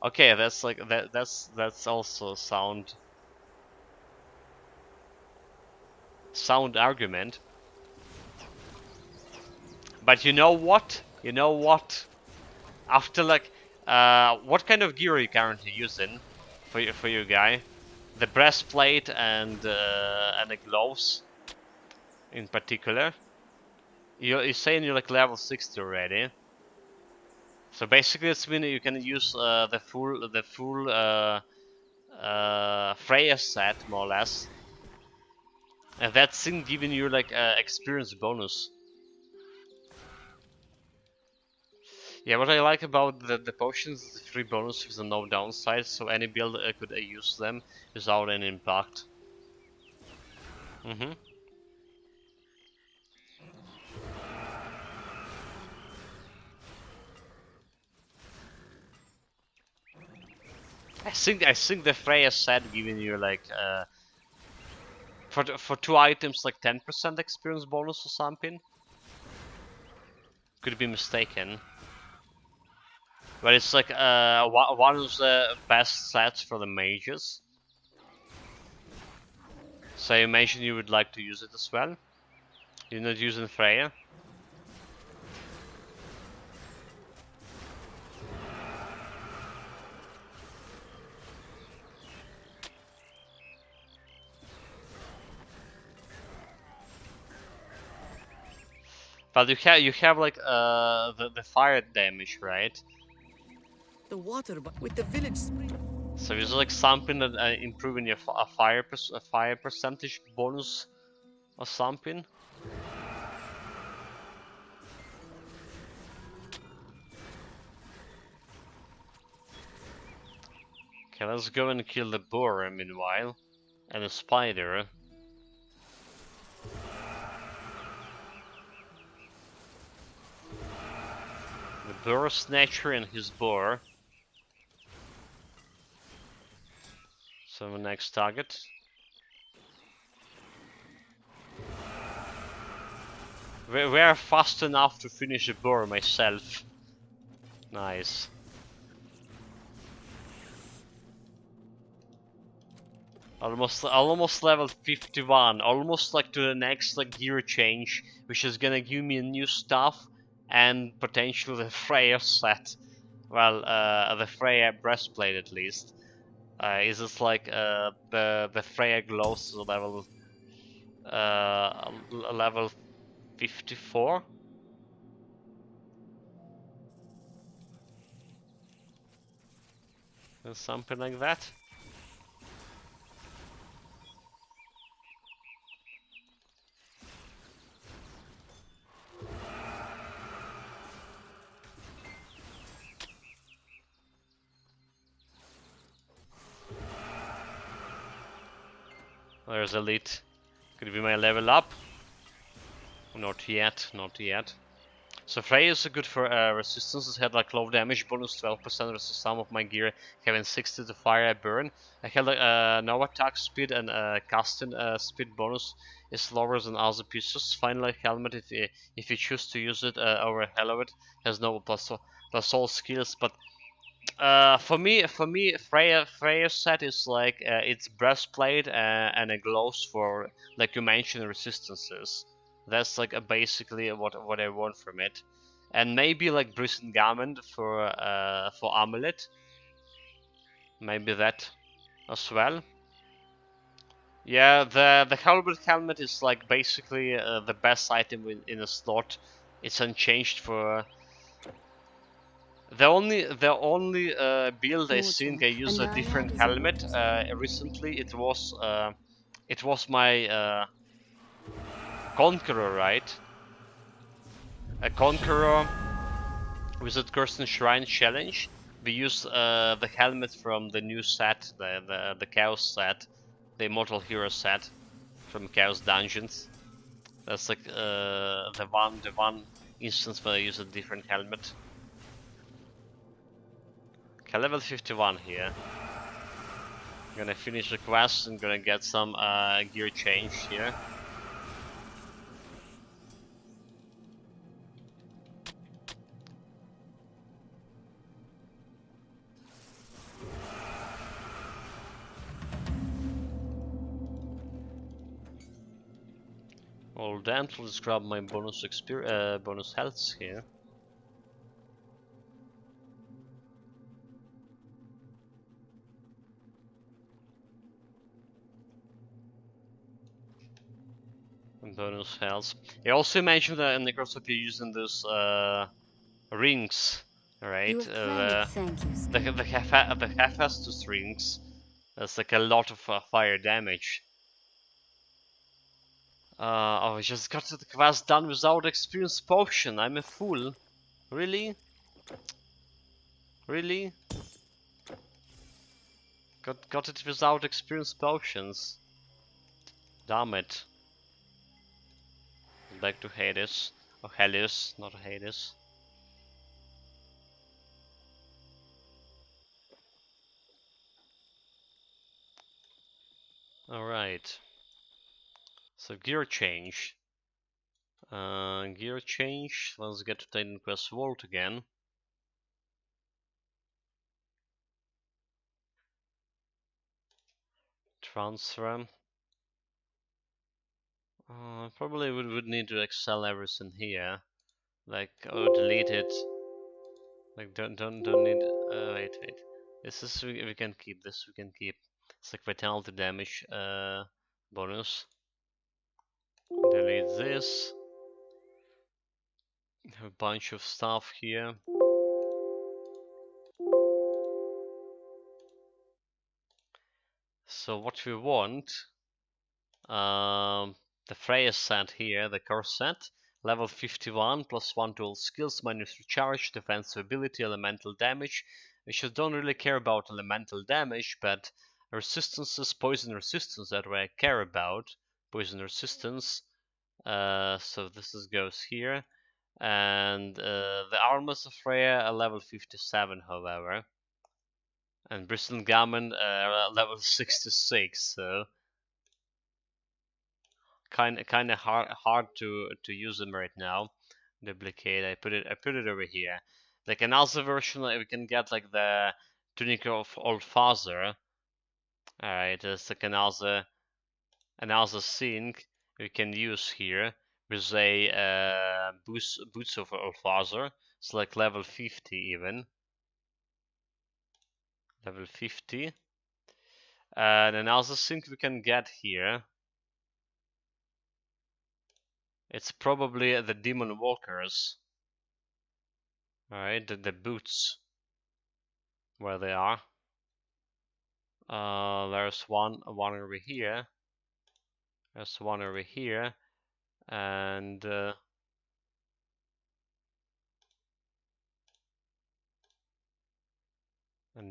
Okay, that's like that's also sound argument. But you know what? After like, what kind of gear are you currently using for your guy? The breastplate and the gloves, in particular. You're saying you're like level 60 already. So basically, it's mean you can use the full Freya set more or less, and that's in giving you like experience bonus. Yeah, what I like about the potions is the free bonuses and no downside, so any build could use them without any impact. I think the Freya set giving you like for 2 items like 10% experience bonus or something. Could be mistaken. But it's like one of the best sets for the mages. So you mentioned you would like to use it as well. You're not using Freya. But you have like the fire damage, right? The water with the village spring. So is it like something that improving your fire percentage bonus or something? Okay, let's go and kill the boar meanwhile, and the spider. The boar snatcher and his boar. So the next target. We are fast enough to finish the boar myself. Nice. Almost level 51, almost like to the next like gear change, which is gonna give me new stuff and potentially the Freya set. Well, the Freya breastplate at least. Is this like the Freya gloves level level 54? Or something like that. There's Elite. Could be my level up. Not yet, not yet. So Freya is good for resistance. It had like low damage bonus 12% versus some of my gear having 60 to fire burn. I had like no attack speed and casting speed bonus is lower than other pieces. Finally, helmet if you choose to use it over helmet has no plus all skills. But for me, Freya set is like its breastplate and a gloves for, like you mentioned, resistances. That's like basically what I want from it, and maybe like Brisen Garment for amulet. Maybe that as well. Yeah, the halberd helmet is like basically the best item in a slot. It's unchanged for. The only build I think I used a different helmet recently. It was my Conqueror, right? A Conqueror Wizard Kirsten Shrine challenge. We used the helmet from the new set, the Chaos set, the Immortal Hero set from Chaos Dungeons. That's like the one instance where I use a different helmet. Okay, level 51 here. I'm gonna finish the quest and gonna get some gear change here. Well then, let's grab my bonus bonus healths here. And bonus health. He also mentioned that in Necrosop you're using those rings, right? You have plenty. Thank you, The Hephaestus rings. That's like a lot of fire damage. Oh, I just got the quest done without experience potion. I'm a fool. Really? Really? Got it without experience potions. Damn it. Back to Hades. Or Helios, not Hades. Alright. So gear change. Gear change. Let's get to Titan Quest Vault again. Transfer. Probably would need to excel everything here. Like, or delete it. Like, don't need. Wait. This is we can keep. This we can keep. It's like vitality damage bonus. Delete this. Have a bunch of stuff here. So what we want, the Freya set here, the curse set, level 51, +1 to all skills, minus recharge, defensive ability, elemental damage. Which I don't really care about elemental damage, but resistances, poison resistance that I care about. Poison resistance. So this goes here. And the armors of Freya are level 57, however. And Bristol Garment level 66, so kind of hard to use them right now. Duplicate. I put it over here. Like another version, we can get like the Tunic of Old Father. All right, it's like another thing we can use here with a boots of Old Father. It's like level 50 even. Level 50. And another thing we can get here, it's probably the Demon Walkers. Alright, the boots. Where they are. There's one over here. There's one over here. And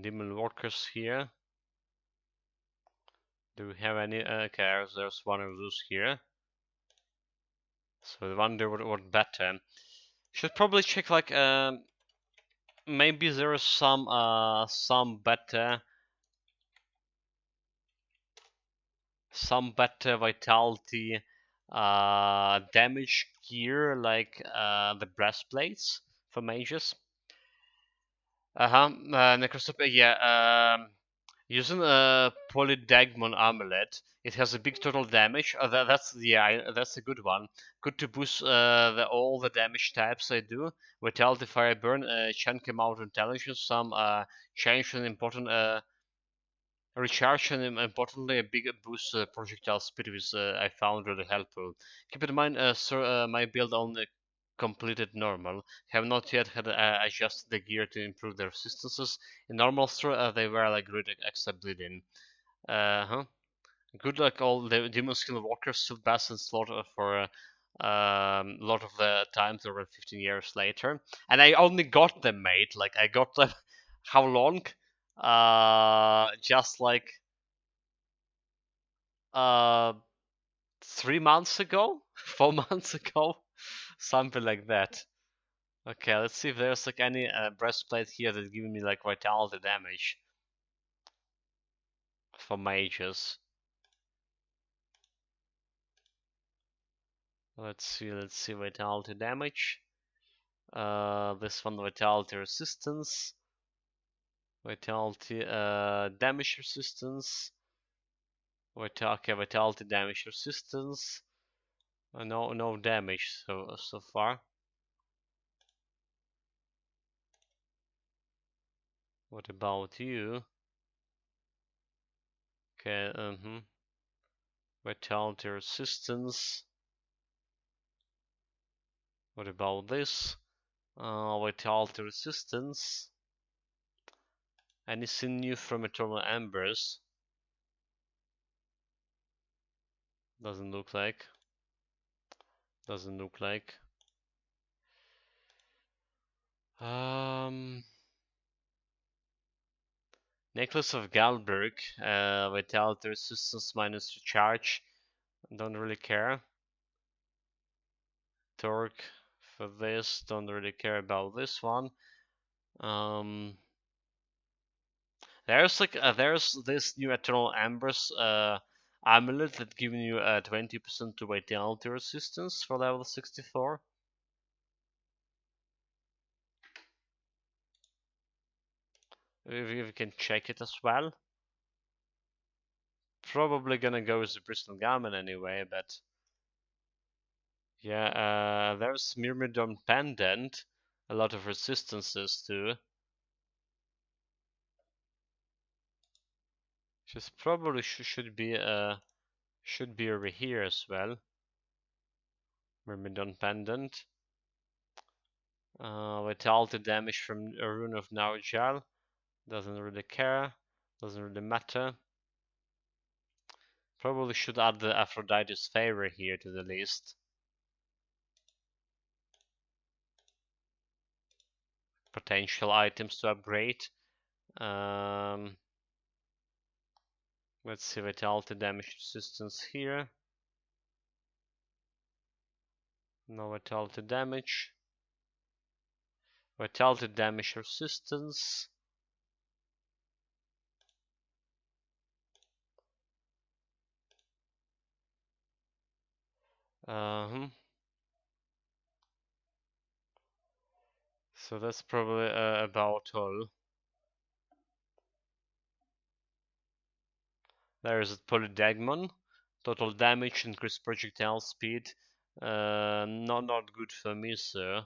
Demon Walkers here. Do we have any? Okay, there's one of those here. So I wonder what better. Should probably check like maybe there is some better vitality damage gear like the breastplates for mages. Yeah. Using a Polydagmon amulet, it has a big total damage. That's a good one. Good to boost all the damage types I do. Vitality, Fire, Burn, chunk amount of intelligence, some change and important recharge, and importantly a big boost projectile speed, which I found really helpful. Keep in mind, my build only completed normal. Have not yet had adjusted the gear to improve their resistances. In normal they were like great extra bleeding. Good luck all the Demon Skill Walkers still best in slot for a lot of the times over 15 years later. And I only got them made, like I got them how long? Just like 3 months ago? 4 months ago? Something like that. Okay, let's see if there's like any breastplate here that's giving me like vitality damage for mages. Let's see vitality damage. This one vitality resistance, vitality damage resistance. Okay, vitality damage resistance. No damage so far. What about you? Okay, vitality resistance. What about this? Vitality resistance. Anything new from Eternal Embers? Doesn't look like. Doesn't look like. Necklace of Galberg, vitality resistance minus recharge. Don't really care. Torque for this. Don't really care about this one. There's this new Eternal Embers amulet that giving you 20% to vitality resistance for level 64. If we can check it as well. Probably gonna go with the Bristol Garment anyway, but yeah, there's Myrmidon Pendant, a lot of resistances too. Just probably should be over here as well. Myrmidon Pendant. Vitality damage from a Rune of Naujal. Doesn't really care. Doesn't really matter. Probably should add the Aphrodite's favor here to the list. Potential items to upgrade. Let's see vitality damage resistance here. No vitality damage. Vitality damage resistance. So that's probably about all. There is a Polydagmon. Total damage, increased projectile speed. Not good for me, sir.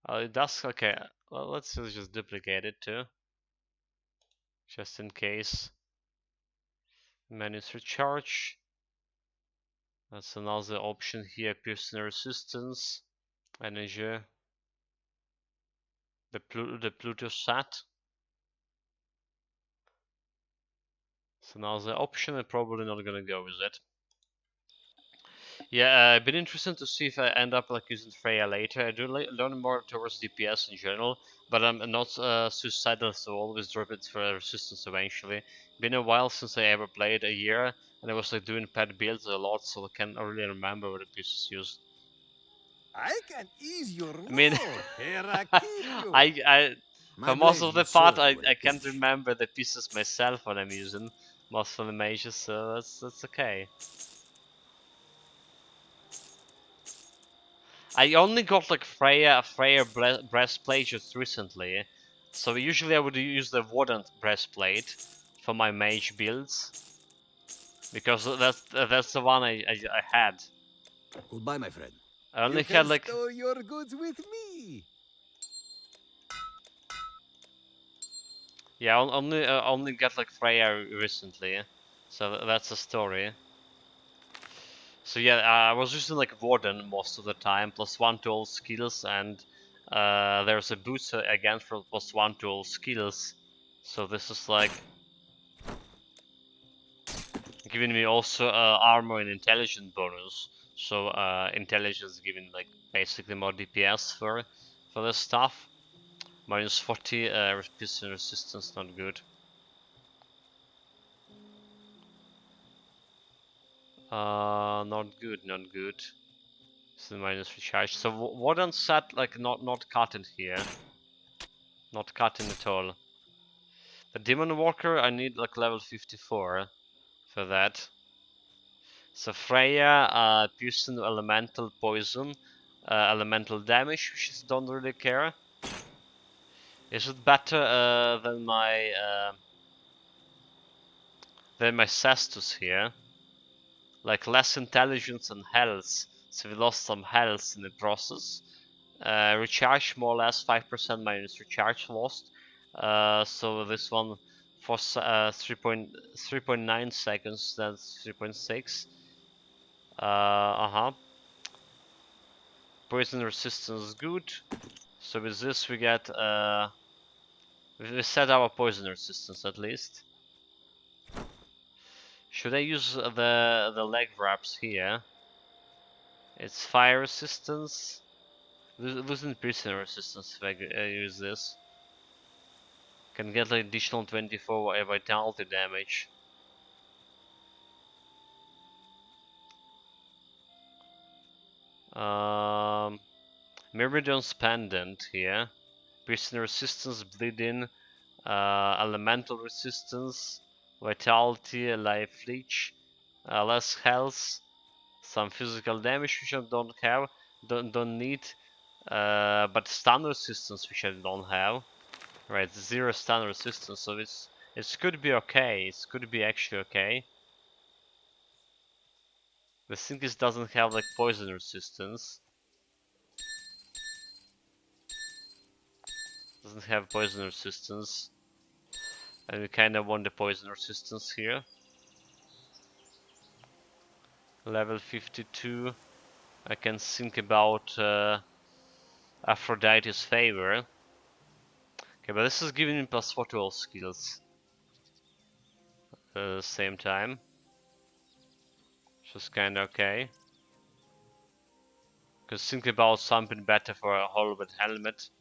It does, okay. Well, let's just duplicate it too. Just in case. Menus recharge. That's another option here. Piercing resistance. Energy. The Pluto sat. So now the option, I'm probably not gonna go with it. Yeah, been interesting to see if I end up like using Freya later. I do learn more towards DPS in general, but I'm not suicidal, so always drop it for resistance eventually. Been a while since I ever played, a year, and I was like doing pet builds a lot, so I can't really remember what the pieces used. I can ease your load. I mean, Here for most of the part, I can't remember the pieces myself when I'm using most of the mages, so that's okay. I only got like Freya breastplate just recently, so usually I would use the Warden breastplate for my mage builds, because that's the one I had. Goodbye, my friend. I only had like store your goods with me. yeah, only got like Freya recently, so that's the story. So yeah, I was using like Warden most of the time, +1 to all skills, and there's a boost again for +1 to all skills. So this is like giving me also armor and intelligence bonus. So intelligence giving like basically more DPS for this stuff. -40 piercing resistance, not good. Not good, not good. So minus recharge. So Warden set like not cutting here. Not cutting at all. The Demon Walker I need like level 54 for that. So Freya, piercing elemental poison, elemental damage, which is don't really care. Is it better than my Cestus here? Like less intelligence and health, so we lost some health in the process. Recharge more or less 5% minus recharge lost. So this one for 3.9 seconds, that's 3.6. Poison resistance is good. So with this we get we set our poison resistance at least. Should I use the leg wraps here? It's fire resistance. Losing prisoner resistance if I use this. Can get like additional 24 vitality damage. Myrmidon's Pendant here. Prisoner resistance, bleeding, elemental resistance, vitality, life leech, less health, some physical damage which I don't have, don't need, but stun resistance which I don't have. Right, 0 stun resistance, so it could be okay. It could be actually okay. The thing is, doesn't have like poison resistance. Doesn't have poison resistance, and we kind of want the poison resistance here. Level 52. I can think about Aphrodite's favor. Okay, but this is giving me +4 to all skills at the same time, which is kind of okay. Because think about something better for a Hollywood helmet.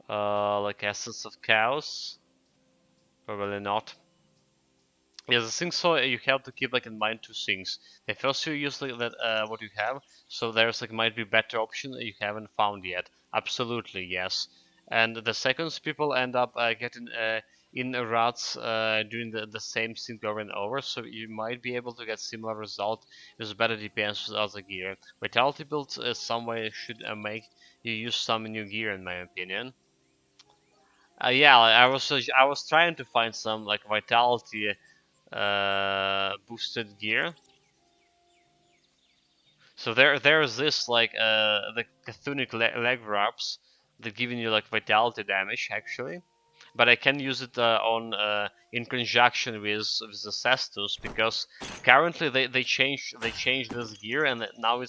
Like Essence of Chaos? Probably not. Yeah, the thing, so you have to keep like in mind two things. The first, you use like that what you have, so there's like might be better option that you haven't found yet. Absolutely, yes. And the second, people end up getting in ruts doing the same thing over and over, so you might be able to get similar result with better DPS with other gear. Vitality builds some way should make you use some new gear, in my opinion. Yeah, I was trying to find some like vitality boosted gear. So there's this like the Chthonic leg wraps that giving you like vitality damage actually, but I can use it on in conjunction with the Cestus, because currently they changed this gear, and now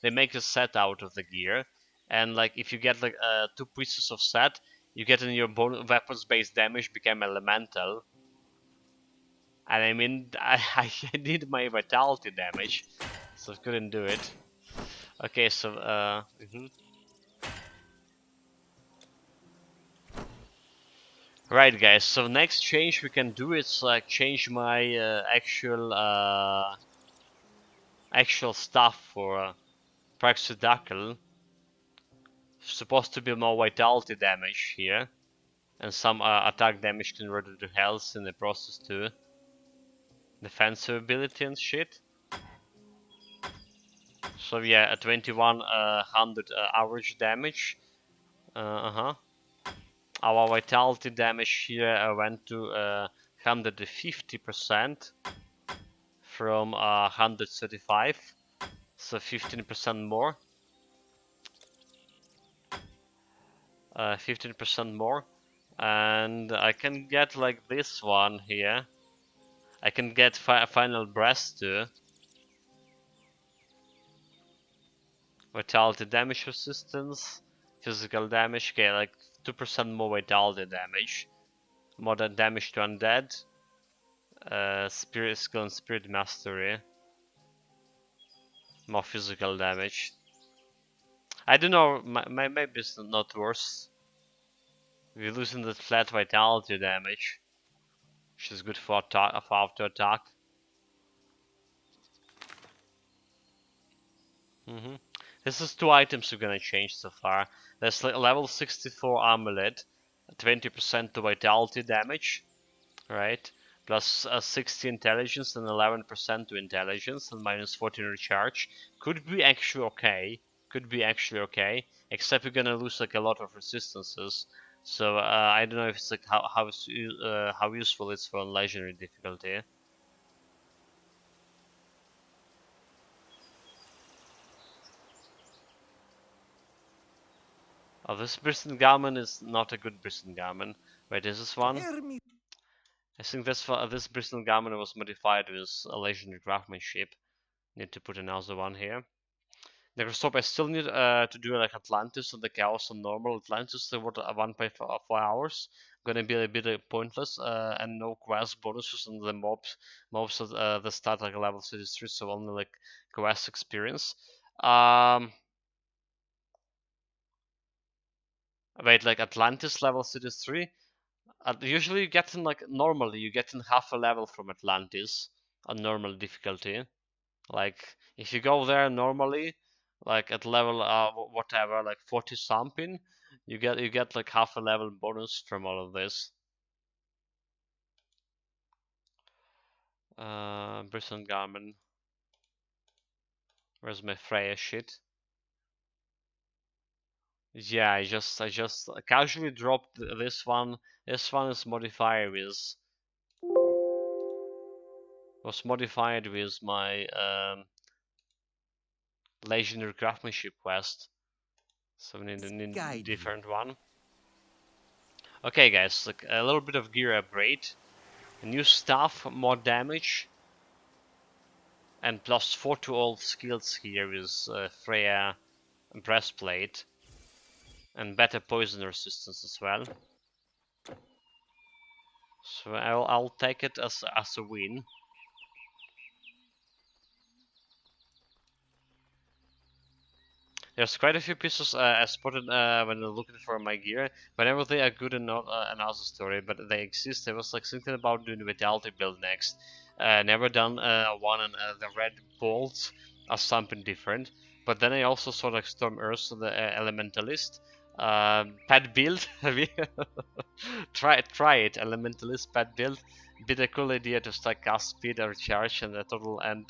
they make a set out of the gear, and like if you get like 2 pieces of set, you get in your weapons based damage become elemental. And I mean, I need my vitality damage, so I couldn't do it. Okay, so right, guys. So next change we can do is like change my actual stuff for Praxidakal. Supposed to be more vitality damage here, and some attack damage converted to health in the process too. Defensive ability and shit. So yeah, a 2100 average damage. Our vitality damage here went to 150% from 135, so 15% more. 15% more, and I can get like this one here. I can get final breath too. Vitality damage resistance, physical damage, okay, like 2% more vitality damage, more than damage to undead, spirit skill and spirit mastery, more physical damage. I don't know, maybe it's not worse. We're losing the flat vitality damage, which is good for auto attack. This is 2 items we're gonna change so far. There's like level 64 amulet, 20% to vitality damage, right? Plus 60 intelligence and 11% to intelligence and minus 14 recharge. Could be actually okay. Could be actually okay. Except you're gonna lose like a lot of resistances. So I don't know if it's like how useful it's for legendary difficulty. Oh, this Brisengamen is not a good Brisengamen. Wait, is this one? I think this Bristol Garment was modified with a legendary craftsmanship. Need to put another one here. Necrostop, I still need to do like Atlantis and the Chaos on normal. Atlantis, they were 1.4 hours. Gonna be a bit pointless and no quest bonuses on the mobs at the start like level 33, so only like quest experience. Wait, like Atlantis level 33? Usually you get in like normally you get in half a level from Atlantis on normal difficulty. Like if you go there normally, like at level whatever, like 40 something, you get like half a level bonus from all of this. Brisson Garment. Where's my Freya shit? Yeah, I just casually dropped this one. This one is modified with was modified with my legendary craftsmanship quest. So we need a different one. Okay, guys, like a little bit of gear upgrade, new stuff, more damage, and +4 to all skills here with Freya breastplate, and better poison resistance as well. So I'll take it as a win. There's quite a few pieces I spotted when looking for my gear. Whenever they are good and not another story, but they exist. I was like thinking about doing the Vitality build next. Never done one on the red bolts as something different. But then I also saw like Storm Earth, the Elementalist. Pet build. try it. Elementalist pet build. Bit a cool idea to stack cast speed, recharge, and the total and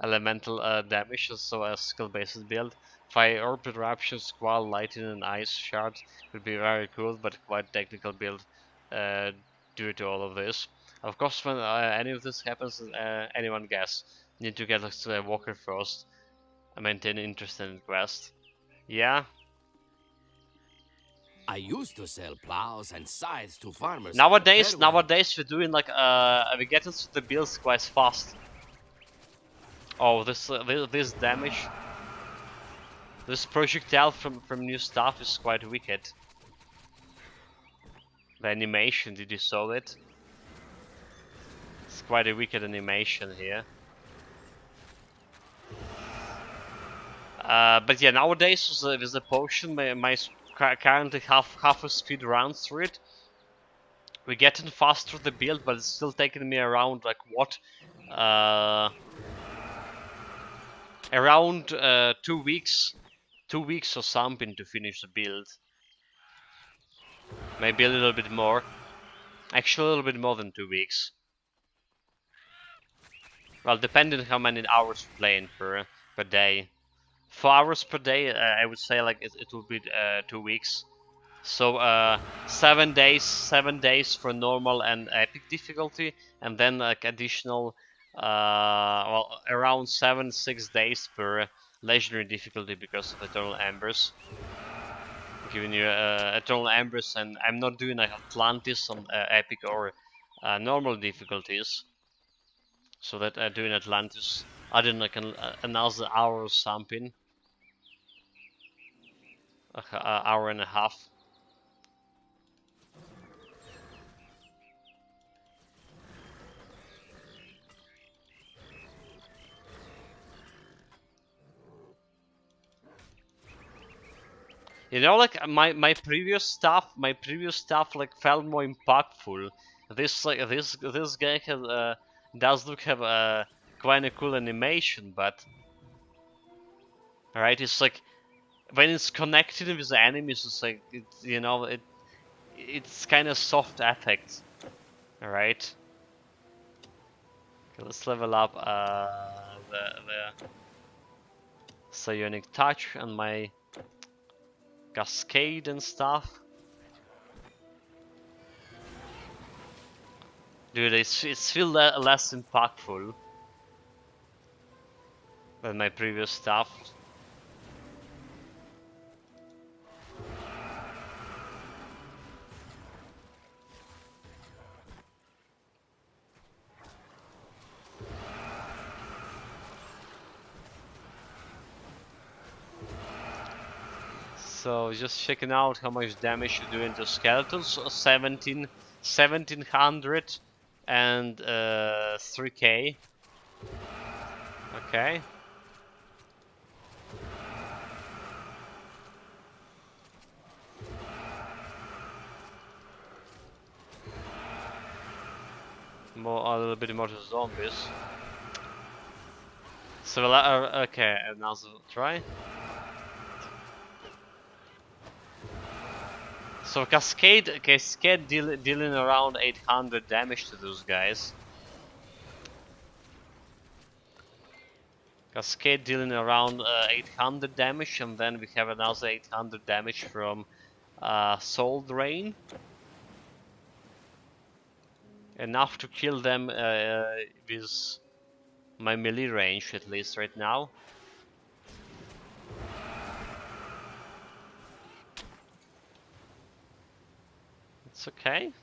elemental damage. So a skill-based build. Fire, Orb Eruption, Squall, Lightning, and Ice Shard would be very cool, but quite technical build due to all of this. Of course, when any of this happens, anyone guess. Need to get to a Walker first. I maintain interest in quest. Yeah. I used to sell plows and scythes to farmers. Nowadays we're doing like we get into the builds quite fast. Oh, this damage. This projectile from new stuff is quite wicked. The animation, did you saw it? It's quite a wicked animation here. But yeah, nowadays with the potion, my currently half a speed runs through it. We're getting faster the build, but it's still taking me around like what? Around 2 weeks. 2 weeks or something to finish the build. Maybe a little bit more. Actually, a little bit more than 2 weeks. Well, depending how many hours you're playing per day. 4 hours per day, I would say like it will be 2 weeks. So 7 days for normal and epic difficulty, and then like additional, well, around 6 days per legendary difficulty because of Eternal Embers. Giving you Eternal Embers, and I'm not doing like Atlantis on epic or normal difficulties. So that doing Atlantis, I did like another hour or something, hour and a half. You know, like my previous stuff like felt more impactful. This guy has does look have quite a cool animation, but right, it's like when it's connected with the enemies, it's like it's kind of soft effects, right? Okay, let's level up the Psionic Touch and my Cascade and stuff. Dude, it's feel less impactful than my previous stuff. So just checking out how much damage you do into skeletons. 1700 and 3k. Okay. A little bit more to zombies. So okay, another try. So Cascade dealing around 800 damage to those guys. Cascade dealing around 800 damage, and then we have another 800 damage from Soul Drain. Enough to kill them with my melee range, at least right now. It's okay.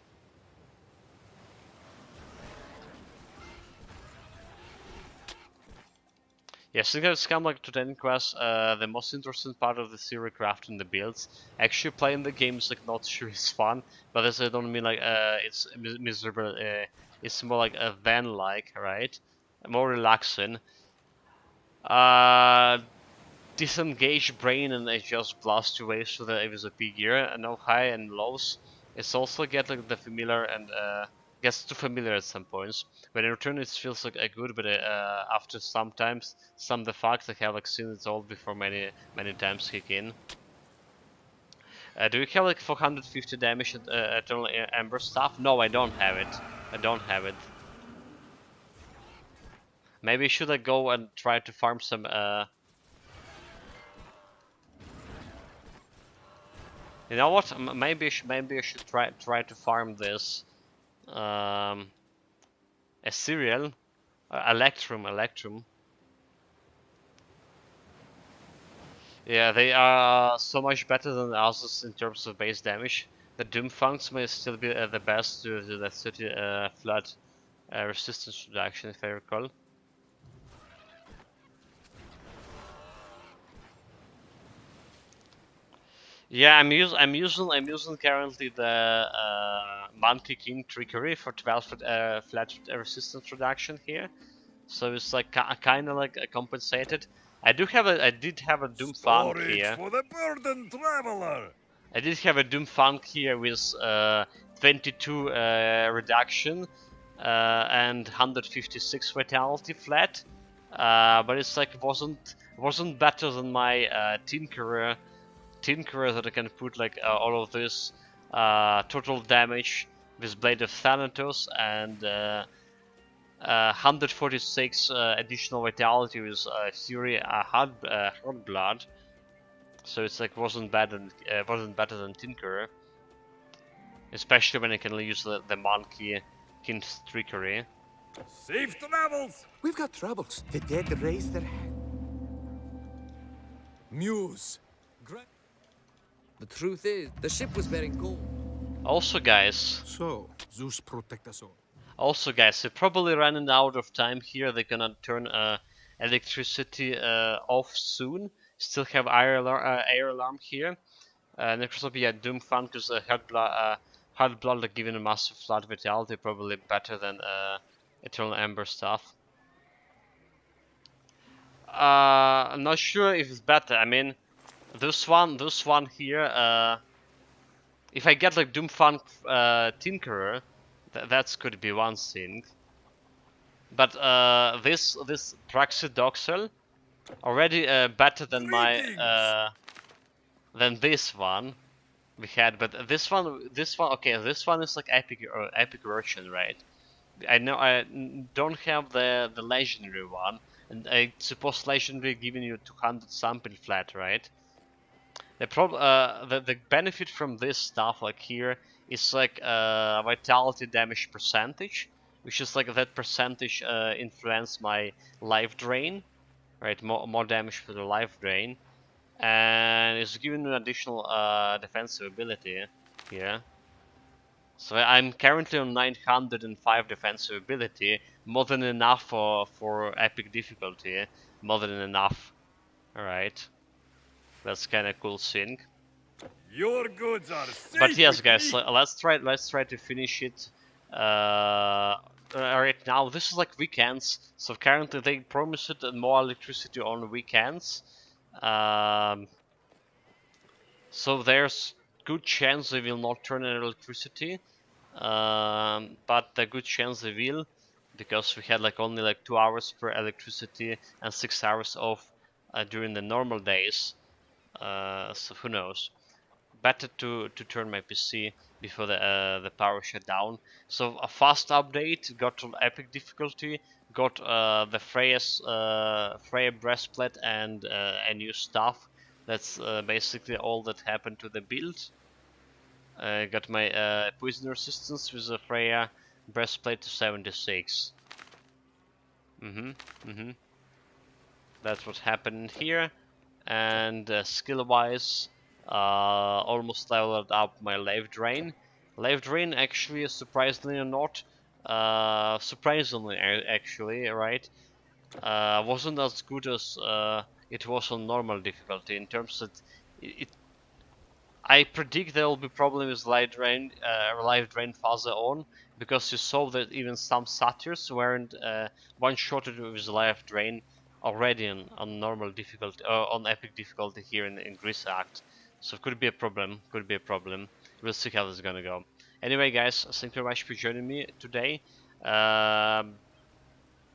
Yes, I think it's come like to Titan Quest, the most interesting part of the series crafting the builds. Actually playing the game is like not sure it's fun, but this I don't mean like it's miserable, it's more like a van-like, right? More relaxing. Disengage brain and it just blasts away so that it was a big gear, and no high and lows. It's also get like the familiar and gets too familiar at some points. When in return it feels like a good, but after sometimes some of the facts I have like seen it all before many times kick in. Do you have like 450 damage at Eternal Ember Staff? No, I don't have it. I don't have it. Maybe should I go and try to farm some you know what? Maybe I should try to farm this Ethereal, Electrum. Yeah, they are so much better than the others in terms of base damage. The Doomfunks may still be the best due to the 30 flood resistance reduction, if I recall. Yeah, I'm using currently the Monkey King Trickery for 12 flat resistance reduction here, so it's like kind of like compensated. I did have a Doomfunk here. For the burdened traveler. I did have a Doomfunk here with 22 reduction and 156 vitality flat, but it's like wasn't better than my Tinkerer that I can put like all of this total damage with Blade of Thanatos and 146 additional vitality with Fury Hard Blood. So it's like wasn't better than Tinkerer, especially when I can use the Monkey King's Trickery. Safe travels. We've got troubles. The dead raise their hand. Muse. The truth is, the ship was bearing gold. Also, guys. So, Zeus protect us all. Also, guys, we're probably running out of time here. They're gonna turn electricity off soon. Still have air alarm here. Next will be a Doomfunk because Hard Blood like giving a massive flood vitality, probably better than Eternal Ember stuff. I'm not sure if it's better. I mean, this one here. If I get like Doomfunk Tinkerer, that could be one thing. But this Praxidoxel already better than my than this one we had. But this one okay. This one is like epic version, right? I know I don't have the legendary one, and I suppose legendary giving you 200 something flat, right? The benefit from this stuff like here is like vitality damage percentage, which is like that percentage influence my life drain, right? More damage for the life drain, and it's giving an additional defensive ability here. So I'm currently on 905 defensive ability, more than enough for epic difficulty, more than enough. All right. That's kind of cool thing. Your goods are safe. But yes, with guys, me. let's try to finish it. Right now, this is like weekends, so currently they promised more electricity on weekends. So there's good chance they will not turn on electricity, but the good chance they will, because we had like only like 2 hours per electricity and 6 hours off during the normal days. So who knows? Better to turn my PC before the power shut down. So a fast update, got to epic difficulty, got the Freya breastplate and a new stuff. That's basically all that happened to the build. Got my poison resistance with the Freya breastplate to 76. That's what happened here. And skill-wise, almost leveled up my Lave Drain. Lave Drain actually, surprisingly or not, actually, right, wasn't as good as it was on normal difficulty, in terms that I predict there will be problems with Live Drain further on, because you saw that even some satyrs weren't one-shotted with Live Drain already on normal difficulty, on epic difficulty here in Grisakt. So it could be a problem. We'll see how this is gonna go. Anyway, guys, thank you very much for joining me today.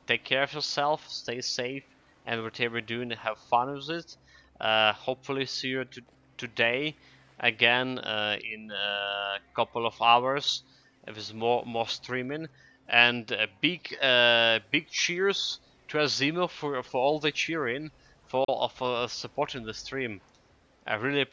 Take care of yourself, stay safe, and whatever you're doing, have fun with it. Hopefully see you today again in a couple of hours with more streaming. And big cheers to Azimo for all the cheering, for supporting the stream. I really appreciate